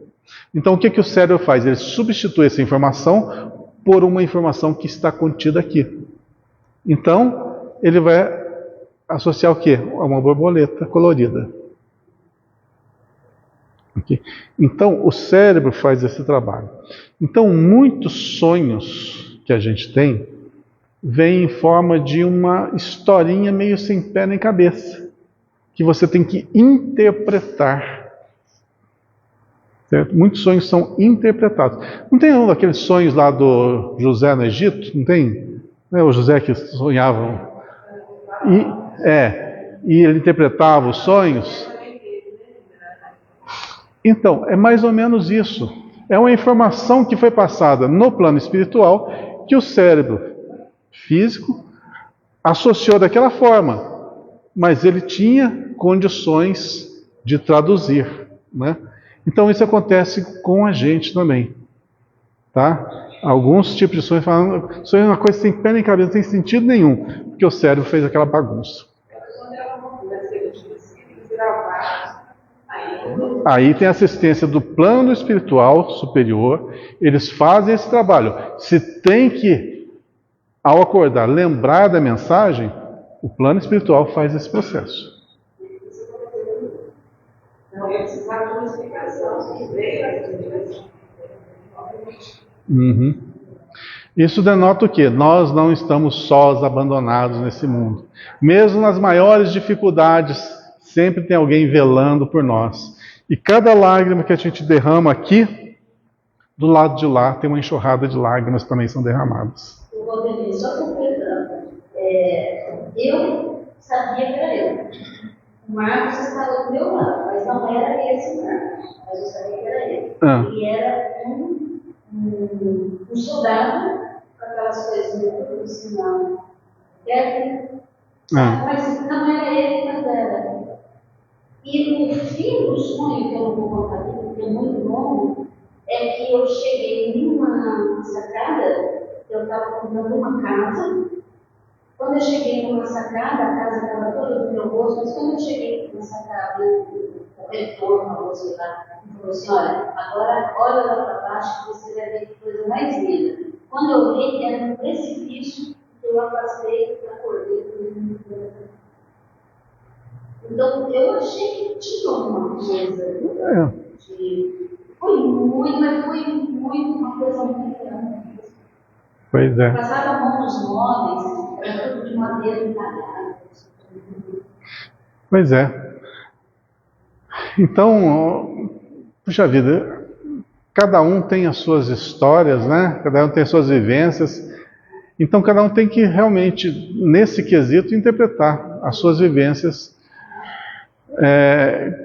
Então, o que o cérebro faz? Ele substitui essa informação por uma informação que está contida aqui. Então, ele vai associar o quê? A uma borboleta colorida. Okay? Então, o cérebro faz esse trabalho. Então, muitos sonhos que a gente tem vêm em forma de uma historinha meio sem pé nem cabeça, que você tem que interpretar. Certo? Muitos sonhos são interpretados. Não tem um daqueles sonhos lá do José no Egito? Não tem? Não é o José que sonhava? E ele interpretava os sonhos. Então, é mais ou menos isso. É uma informação que foi passada no plano espiritual que o cérebro físico associou daquela forma, mas ele tinha condições de traduzir, né? Então isso acontece com a gente também, tá? Alguns tipos de sonhos falam, sonho é uma coisa sem pé nem cabeça, não tem sentido nenhum, porque o cérebro fez aquela bagunça. Aí tem assistência do plano espiritual superior, eles fazem esse trabalho. Se tem que, ao acordar, lembrar da mensagem, o plano espiritual faz esse processo. Isso denota o quê? Nós não estamos sós, abandonados nesse mundo. Mesmo nas maiores dificuldades, sempre tem alguém velando por nós. E cada lágrima que a gente derrama aqui, do lado de lá, tem uma enxurrada de lágrimas que também são derramadas. O Valdemir, só completando, eu sabia que era eu. O Marcos estava do meu lado, mas não era esse Marcos, mas eu sabia que era ele. Ele era um soldado com aquelas coisas do sinal. Mas não era ele, mas era. E o fim do sonho, que eu não vou contar aqui, porque é muito longo, é que eu cheguei em uma sacada, eu estava comprando uma casa. Quando eu cheguei numa sacada, a casa estava toda do meu rosto, mas quando eu cheguei na sacada, o reitor falou assim, olha, agora olha lá para baixo que você vai ver que coisa mais linda. Quando eu vi, era um precipício, eu afastei e acordei. Então, eu achei que tinha alguma coisa. Foi muito uma coisa muito grande. Pois é. Passava a mão nos móveis, era tudo de madeira entalhada. Pois é. Então, puxa vida, cada um tem as suas histórias, né? Cada um tem as suas vivências. Então, cada um tem que realmente, nesse quesito, interpretar as suas vivências.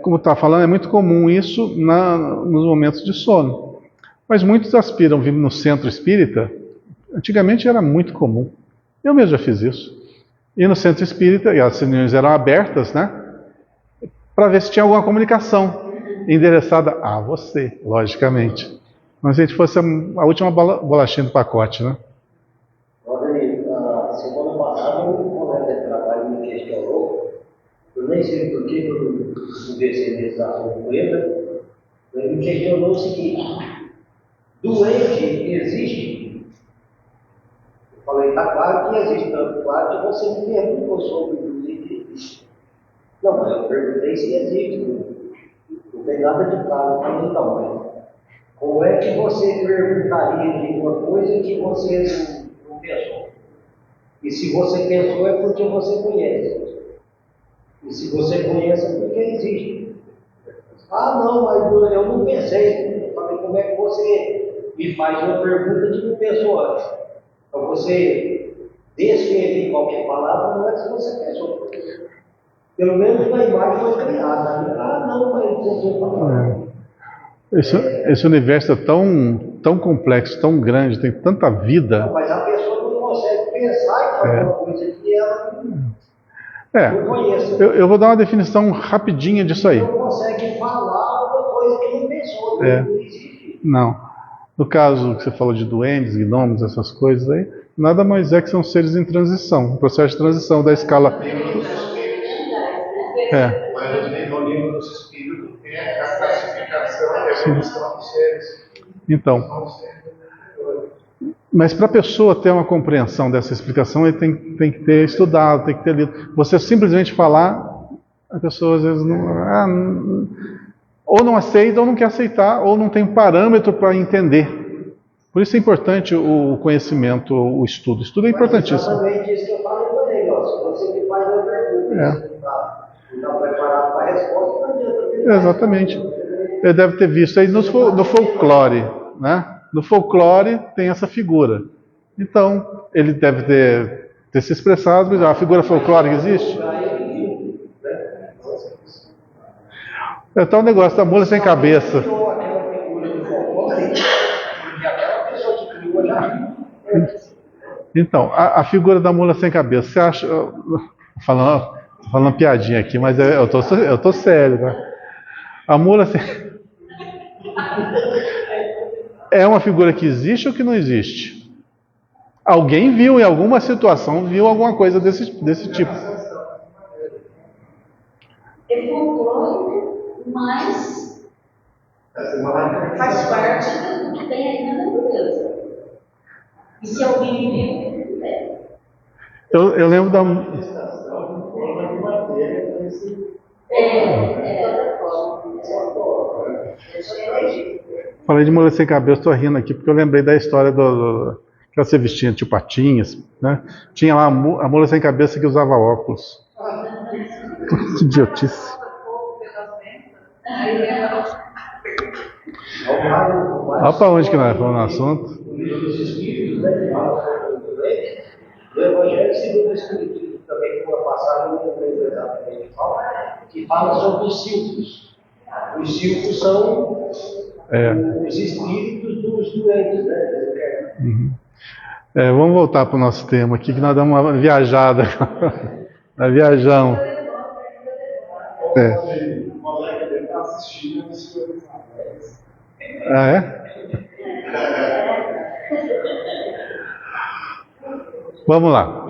Como está falando, é muito comum isso nos momentos de sono. Mas muitos aspiram vir no centro espírita. Antigamente era muito comum. Eu mesmo já fiz isso. E no centro espírita, e as reuniões eram abertas, né? Para ver se tinha alguma comunicação endereçada a você, logicamente. Mas se a gente fosse a última bolachinha do pacote, né? Olha aí, a semana passada um colega de trabalho me questionou, eu nem sei por que eu não conversei nesse assunto com ele, ele me questionou o seguinte: doente existe? Eu falei, tá claro que existe, tanto claro que você me perguntou sobre o doente existe. Não, mas eu perguntei se existe, não tem nada de claro. Eu falei, então, mas como é que você perguntaria de uma coisa que você não pensou? E se você pensou é porque você conhece. E se você conhece é porque existe. Ah, não, mas eu não pensei. Eu falei, como é que você me faz uma pergunta que não pensou antes? Então você descrever qualquer palavra não é que você pensou. Pelo menos uma imagem foi criada. Ah, não, mas você falou. Esse universo é tão complexo, tão grande, tem tanta vida. Não, mas a pessoa não consegue pensar em alguma coisa que ela não conhece. Eu vou dar uma definição rapidinha disso aí. Não consegue falar uma coisa que não pensou, não existe. Não. No caso que você falou de duendes, gnomos, essas coisas aí, nada mais é que são seres em transição, um processo de transição da escala. Mas no livro dos espíritos tem a classificação e a evolução dos seres. Então, mas para a pessoa ter uma compreensão dessa explicação, ele tem que ter estudado, tem que ter lido. Você simplesmente falar, a pessoa às vezes ou não aceita, ou não quer aceitar, ou não tem parâmetro para entender. Por isso é importante o conhecimento, o estudo. O estudo é importantíssimo. Exatamente isso que eu falei para ele. Se você me faz uma pergunta, não preparado para a resposta, não adianta. Exatamente. Ele deve ter visto aí no folclore, né? No folclore tem essa figura. Então, ele deve ter se expressado, mas a figura folclórica existe? É tal negócio da mula sem cabeça. Então, a figura da mula sem cabeça, você acha... Falando piadinha aqui, mas eu tô sério, né? A mula sem... É uma figura que existe ou que não existe? Alguém viu em alguma situação, viu alguma coisa desse tipo. É folclórico, mas faz parte do que tem aí na natureza. E se alguém viu, eu lembro da... Falei de mula sem cabeça, estou rindo aqui porque eu lembrei da história que ela se vestia de patinhas, né? Tinha lá a mula sem cabeça que usava óculos. Que idiotice. Olha para onde que nós fomos no assunto. O livro dos Espíritos, né? O Evangelho segundo o Espiritismo também tem uma passagem, não lembro exatamente qual, que fala sobre os silfos. Os silfos são os espíritos dos doentes, né? Uhum. Vamos voltar para o nosso tema aqui, que nós damos uma viajada. Nós viajamos. O colega dele está assistindo os Senhores Anéis. Ah, é? Vamos lá.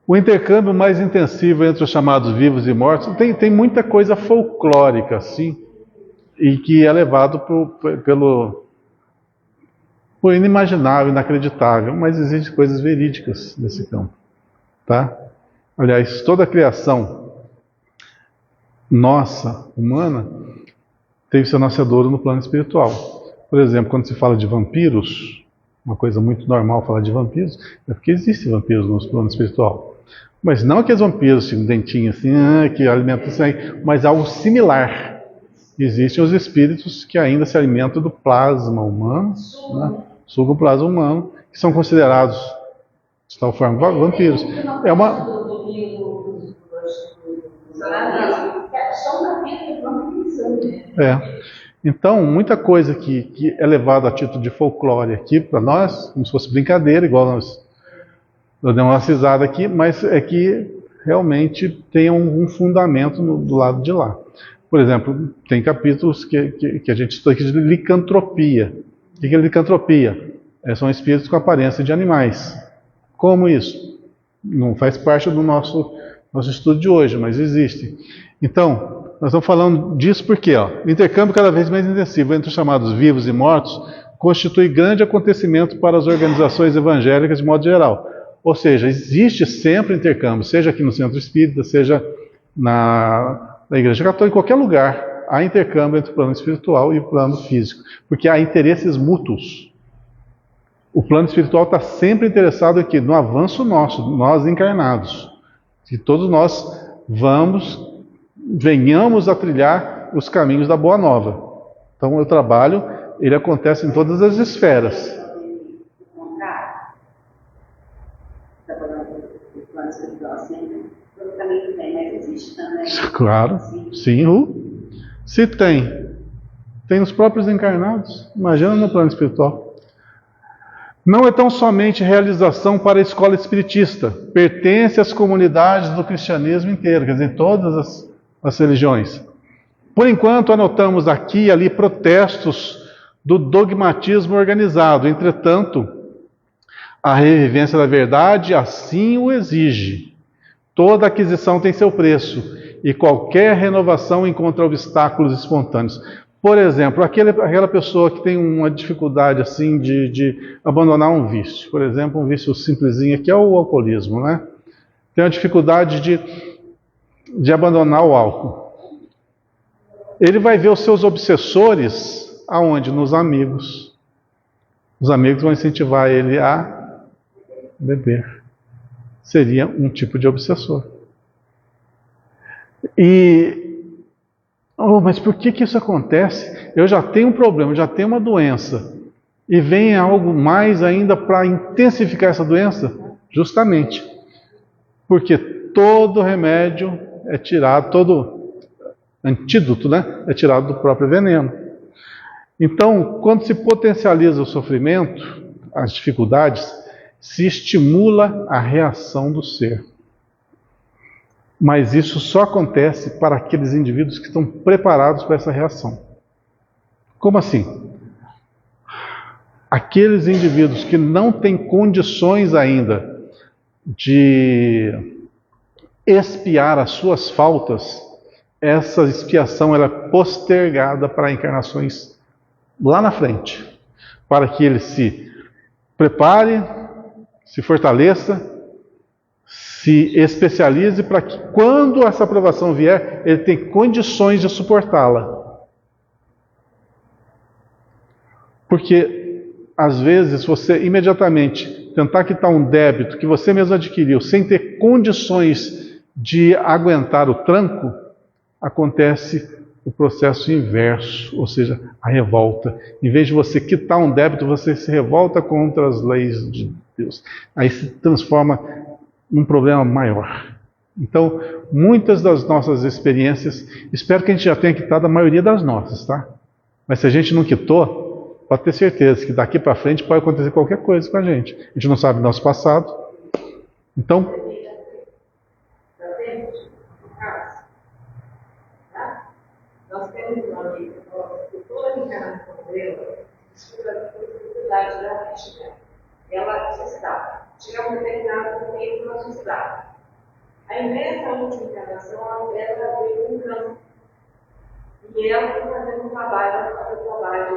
O intercâmbio mais intensivo entre os chamados vivos e mortos tem muita coisa folclórica, assim, e que é levado pelo inimaginável, inacreditável, mas existem coisas verídicas nesse campo, tá? Aliás, toda a criação nossa, humana, teve seu nascedouro no plano espiritual. Por exemplo, quando se fala de vampiros, uma coisa muito normal falar de vampiros, é porque existem vampiros no plano espiritual. Mas não aqueles vampiros, assim, dentinho assim, que alimentam assim, mas algo similar. Existem os espíritos que ainda se alimentam do plasma humano, né? Sugam o plasma humano, que são considerados, de tal forma, vampiros. É uma... Então, muita coisa que é levada a título de folclore aqui para nós, como se fosse brincadeira, igual nós Eu dei uma risada aqui, mas é que realmente tem um fundamento do lado de lá. Por exemplo, tem capítulos que a gente estuda aqui de licantropia. O que é licantropia? São espíritos com aparência de animais. Como isso? Não faz parte do nosso estudo de hoje, mas existe. Então, nós estamos falando disso porque o intercâmbio cada vez mais intensivo entre os chamados vivos e mortos constitui grande acontecimento para as organizações evangélicas de modo geral. Ou seja, existe sempre intercâmbio, seja aqui no Centro Espírita, seja na Igreja Católica, em qualquer lugar, há intercâmbio entre o plano espiritual e o plano físico, porque há interesses mútuos. O plano espiritual está sempre interessado aqui no avanço nosso, nós encarnados, que todos nós venhamos a trilhar os caminhos da Boa Nova. Então, o trabalho, ele acontece em todas as esferas. Claro, sim. Se tem os próprios encarnados. Imagina no plano espiritual. Não é tão somente realização para a escola espiritista, pertence às comunidades do cristianismo inteiro, quer dizer, todas as religiões. Por enquanto, anotamos aqui e ali protestos do dogmatismo organizado. Entretanto, a revivência da verdade assim o exige. Toda aquisição tem seu preço e qualquer renovação encontra obstáculos espontâneos. Por exemplo, aquela pessoa que tem uma dificuldade assim de abandonar um vício, por exemplo, um vício simplesinho que é o alcoolismo, né? Tem uma dificuldade de abandonar o álcool. Ele vai ver os seus obsessores aonde? Nos amigos. Os amigos vão incentivar ele a beber. Seria um tipo de obsessor. Mas por que isso acontece? Eu já tenho um problema, já tenho uma doença. E vem algo mais ainda para intensificar essa doença? Justamente. Porque todo remédio é tirado, todo antídoto, né, é tirado do próprio veneno. Então, quando se potencializa o sofrimento, as dificuldades, se estimula a reação do ser. Mas isso só acontece para aqueles indivíduos que estão preparados para essa reação. Como assim? Aqueles indivíduos que não têm condições ainda de expiar as suas faltas, essa expiação ela é postergada para encarnações lá na frente, para que ele se prepare, se fortaleça, se especialize para que quando essa aprovação vier, ele tenha condições de suportá-la. Porque, às vezes, você imediatamente tentar quitar um débito que você mesmo adquiriu, sem ter condições de aguentar o tranco, acontece o processo inverso, ou seja, a revolta. Em vez de você quitar um débito, você se revolta contra as leis de Deus. Aí se transforma num problema maior. Então, muitas das nossas experiências, espero que a gente já tenha quitado a maioria das nossas, tá? Mas se a gente não quitou, pode ter certeza que daqui para frente pode acontecer qualquer coisa com a gente. A gente não sabe do nosso passado. Então, nós temos uma amiga que toda a encarnação dela estuda a possibilidade da física. Ela chega a um determinado momento na sociedade. Aí nessa última encarnação, ela veio um câncer. E ela foi fazendo um trabalho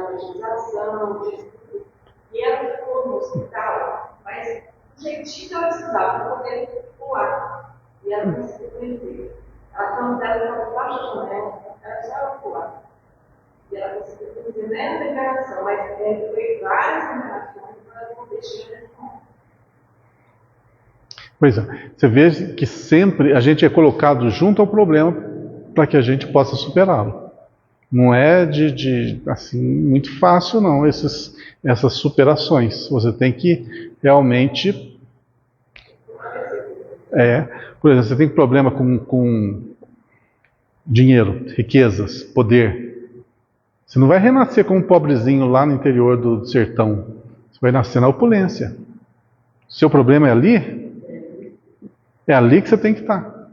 de utilização, de estudo. E ela ficou no hospital, mas do jeitinho que ela precisava, para poder voar. E ela conseguiu conhecer. A cama dela estava debaixo da janela, ela precisava voar. E ela conseguiu conhecer nessa encarnação, mas foi várias encarnações para ela poder chegar nesse ponto. Pois é, você vê que sempre a gente é colocado junto ao problema para que a gente possa superá-lo. Não é assim, muito fácil não, essas superações. Você tem que realmente... por exemplo, você tem problema com dinheiro, riquezas, poder. Você não vai renascer como um pobrezinho lá no interior do sertão. Você vai nascer na opulência. Seu problema é ali, É ali que você tem que estar.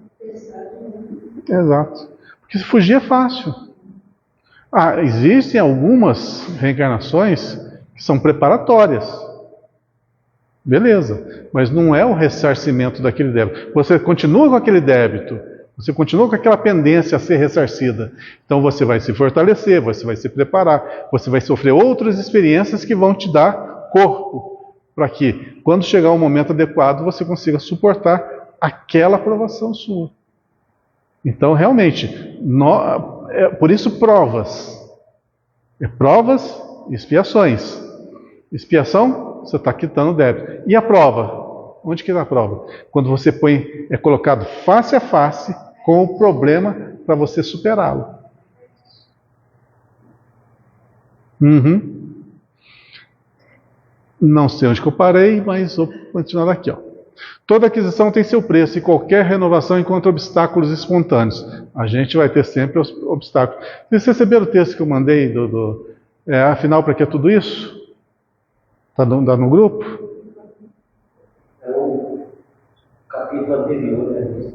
Exato. Porque se fugir é fácil. Existem algumas reencarnações que são preparatórias. Beleza. Mas não é o ressarcimento daquele débito. Você continua com aquele débito. Você continua com aquela pendência a ser ressarcida. Então você vai se fortalecer, você vai se preparar, você vai sofrer outras experiências que vão te dar corpo, para que, quando chegar o momento adequado, você consiga suportar aquela provação sua. Então, realmente, por isso provas. Provas e expiações. Expiação, você está quitando o débito. E a prova? Onde que é a prova? Quando você é colocado face a face com o problema para você superá-lo. Não sei onde que eu parei, mas vou continuar aqui. Toda aquisição tem seu preço e qualquer renovação encontra obstáculos espontâneos. A gente vai ter sempre obstáculos. Vocês receberam o texto que eu mandei afinal, para que é tudo isso? Está no grupo? É o capítulo anterior, né?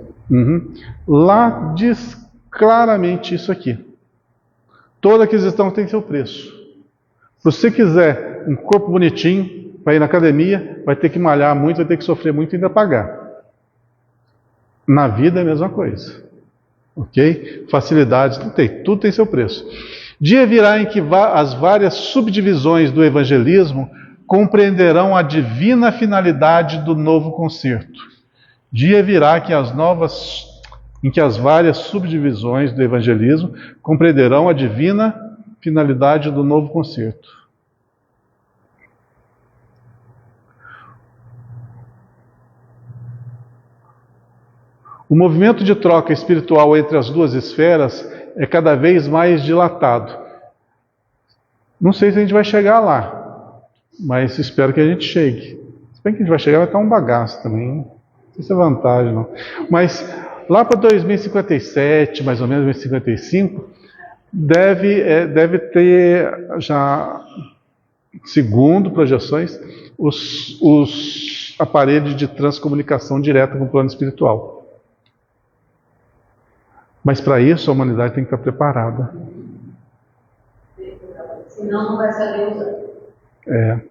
Lá diz claramente isso aqui. Toda aquisição tem seu preço. Se você quiser um corpo bonitinho para ir na academia, vai ter que malhar muito, vai ter que sofrer muito e ainda pagar. Na vida é a mesma coisa. Ok? Facilidades, tudo tem seu preço. Dia virá em que as várias subdivisões do evangelismo compreenderão a divina finalidade do novo concerto. Dia virá em que as várias subdivisões do evangelismo compreenderão a divina finalidade do novo concerto. O movimento de troca espiritual entre as duas esferas é cada vez mais dilatado. Não sei se a gente vai chegar lá, mas espero que a gente chegue. Se bem que a gente vai chegar, vai estar um bagaço também. Isso é vantagem, não. Mas lá para 2057, mais ou menos 2055, deve ter já, segundo projeções, os aparelhos de transcomunicação direta com o plano espiritual. Mas para isso a humanidade tem que estar preparada. Senão não vai saber usar.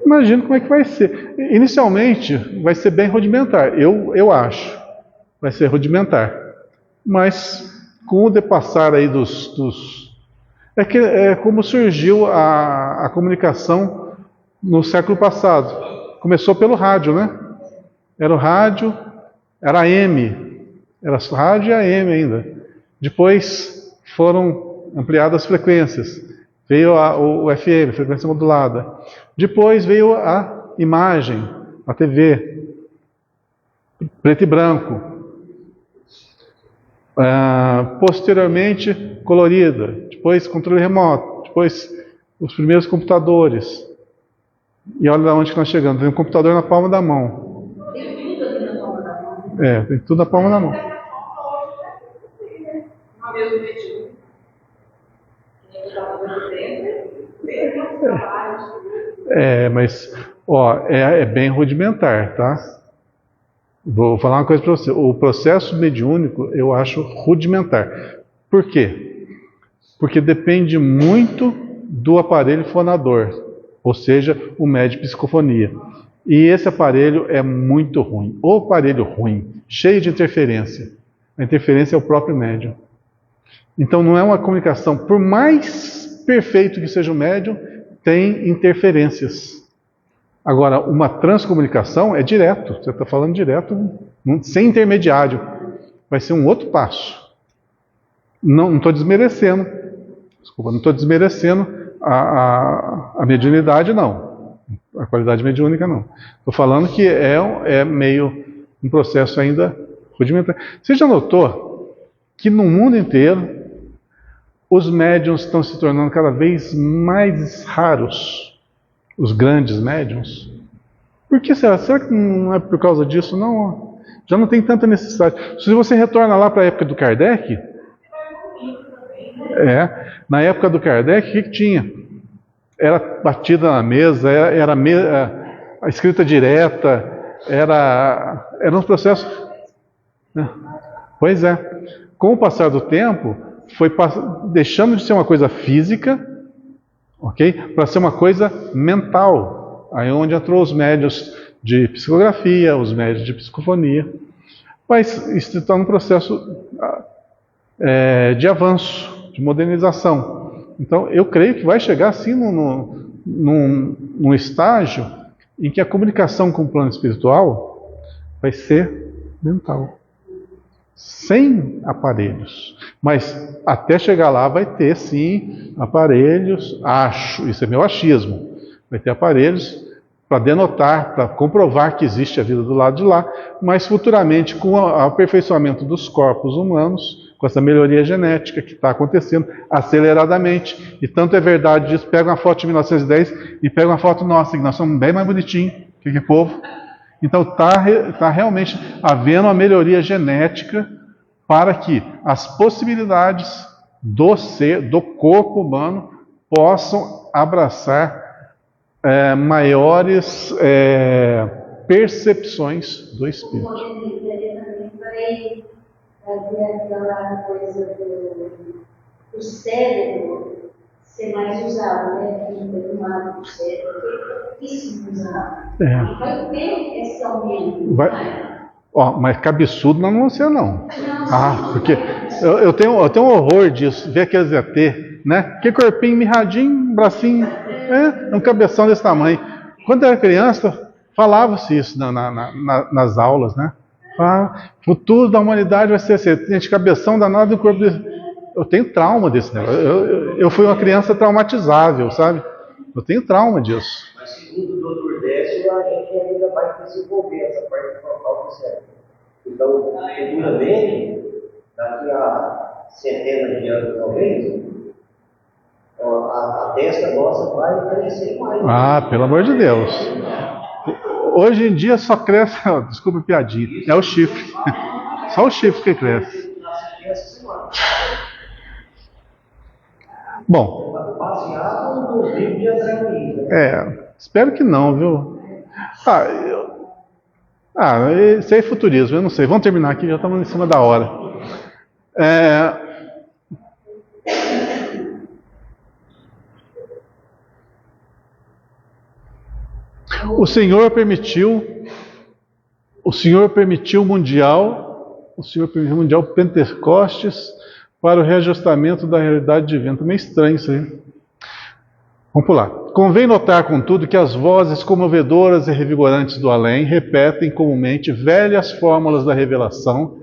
Imagino como é que vai ser. Inicialmente vai ser bem rudimentar, eu acho. Vai ser rudimentar. Mas com o depassar aí é como surgiu a comunicação no século passado. Começou pelo rádio, né? Era o rádio, era AM. Era rádio e AM ainda. Depois foram ampliadas as frequências. Veio o FM, frequência modulada. Depois veio a imagem, a TV, preto e branco. Posteriormente, colorida. Depois, controle remoto. Depois, os primeiros computadores. E olha onde que nós chegamos. Tem um computador na palma da mão. Tem tudo aqui na palma da mão. Tem tudo na palma da mão. Uma vez no vídeo. Mas é bem rudimentar, tá? Vou falar uma coisa para você. O processo mediúnico eu acho rudimentar. Por quê? Porque depende muito do aparelho fonador, ou seja, o médium de psicofonia. E esse aparelho é muito ruim. O aparelho ruim, cheio de interferência. A interferência é o próprio médium. Então não é uma comunicação, por mais perfeito que seja o médium, tem interferências. Agora, uma transcomunicação é direto, você está falando direto, sem intermediário. Vai ser um outro passo. Não estou desmerecendo, não estou desmerecendo a mediunidade, não. A qualidade mediúnica, não. Estou falando que é meio um processo ainda rudimentar. Você já notou que no mundo inteiro os médiuns estão se tornando cada vez mais raros, os grandes médiuns? Por que será? Será que não é por causa disso? Não, já não tem tanta necessidade. Se você retorna lá para a época do Kardec, na época do Kardec, o que tinha? Era batida na mesa, era a escrita direta, era um processo. Pois é. Com o passar do tempo, foi deixando de ser uma coisa física, ok? Para ser uma coisa mental. Aí onde entrou os médios de psicografia, os médios de psicofonia. Mas isso está num processo de avanço, de modernização. Então, eu creio que vai chegar assim num estágio em que a comunicação com o plano espiritual vai ser mental, sem aparelhos. Mas até chegar lá vai ter sim aparelhos, isso é meu achismo, vai ter aparelhos para denotar, para comprovar que existe a vida do lado de lá, mas futuramente com o aperfeiçoamento dos corpos humanos, com essa melhoria genética que está acontecendo aceleradamente, e tanto é verdade disso, pega uma foto de 1910 e pega uma foto nossa, que nós somos bem mais bonitinhos que povo. Então está realmente havendo uma melhoria genética para que as possibilidades do corpo humano possam abraçar maiores percepções do espírito. Vai fazer aquela coisa do cérebro ser mais usado, né? Do lado do cérebro, que é pouquíssimo usado. E vai ter esse aumento. Mas cabeçudo não vamos ser, não. Porque eu tenho um horror disso, ver aqueles ET, né? Que corpinho mirradinho, bracinho, um cabeção desse tamanho. Quando eu era criança, falava-se isso nas aulas, né? Futuro da humanidade vai ser assim, gente, cabeção danado do corpo desse. Eu tenho trauma desse negócio. Eu fui uma criança traumatizável, sabe? Eu tenho trauma disso. Mas segundo o Dr. Décio, a gente ainda vai desenvolver essa parte frontal do cérebro. Então, futuramente, daqui a centenas de anos talvez, a testa nossa vai crescer mais. Pelo amor de Deus. Hoje em dia só cresce, desculpa a piadinha, é o chifre. Só o chifre que cresce. Bom. Baseado nos livros de André. Espero que não, viu? Isso aí é futurismo, eu não sei. Vamos terminar aqui, já estamos em cima da hora. O Senhor permitiu o Mundial Pentecostes para o reajustamento da realidade divina. Tá meio estranho isso aí. Vamos pular. Convém notar, contudo, que as vozes comovedoras e revigorantes do além repetem comumente velhas fórmulas da revelação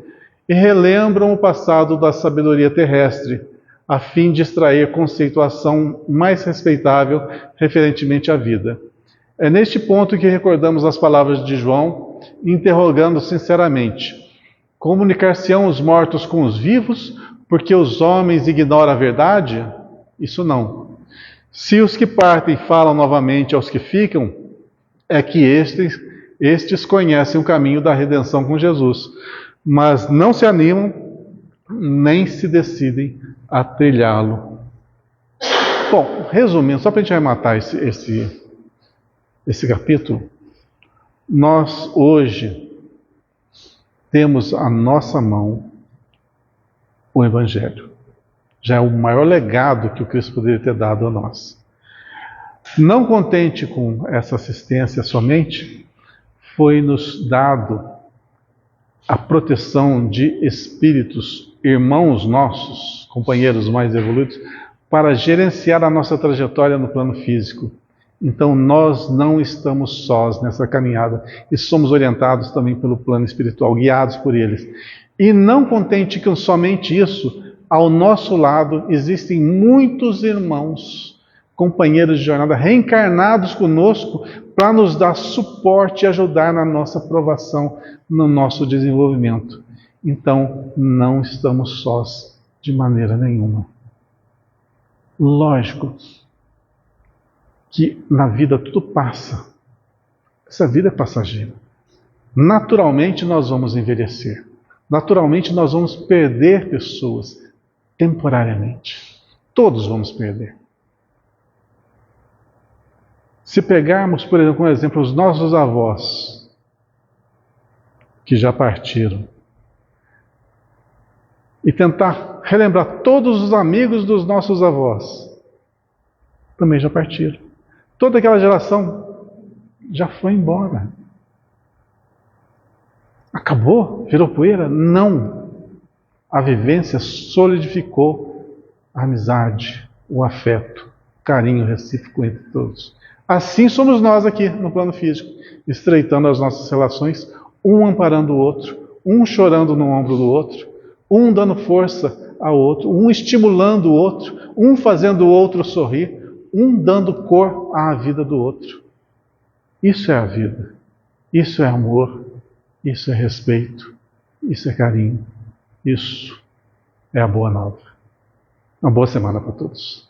e relembram o passado da sabedoria terrestre, a fim de extrair conceituação mais respeitável referentemente à vida. É neste ponto que recordamos as palavras de João, interrogando sinceramente: comunicar-se-ão os mortos com os vivos, porque os homens ignoram a verdade? Isso não. Se os que partem falam novamente aos que ficam, é que estes conhecem o caminho da redenção com Jesus, mas não se animam, nem se decidem a trilhá-lo. Bom, resumindo, só para a gente arrematar esse capítulo, nós hoje temos à nossa mão o Evangelho. Já é o maior legado que o Cristo poderia ter dado a nós. Não contente com essa assistência somente, foi-nos dado a proteção de espíritos, irmãos nossos, companheiros mais evoluídos, para gerenciar a nossa trajetória no plano físico. Então nós não estamos sós nessa caminhada e somos orientados também pelo plano espiritual, guiados por eles. E não contente com somente isso, ao nosso lado existem muitos irmãos, companheiros de jornada, reencarnados conosco para nos dar suporte e ajudar na nossa provação, no nosso desenvolvimento. Então, não estamos sós de maneira nenhuma. Lógico que na vida tudo passa. Essa vida é passageira. Naturalmente nós vamos envelhecer. Naturalmente nós vamos perder pessoas temporariamente. Todos vamos perder. Se pegarmos, por exemplo, os nossos avós, que já partiram. E tentar relembrar todos os amigos dos nossos avós, também já partiram. Toda aquela geração já foi embora. Acabou? Virou poeira? Não. A vivência solidificou a amizade, o afeto, o carinho recíproco entre todos. Assim somos nós aqui no plano físico, estreitando as nossas relações, um amparando o outro, um chorando no ombro do outro, um dando força ao outro, um estimulando o outro, um fazendo o outro sorrir, um dando cor à vida do outro. Isso é a vida, isso é amor, isso é respeito, isso é carinho, isso é a boa nova. Uma boa semana para todos.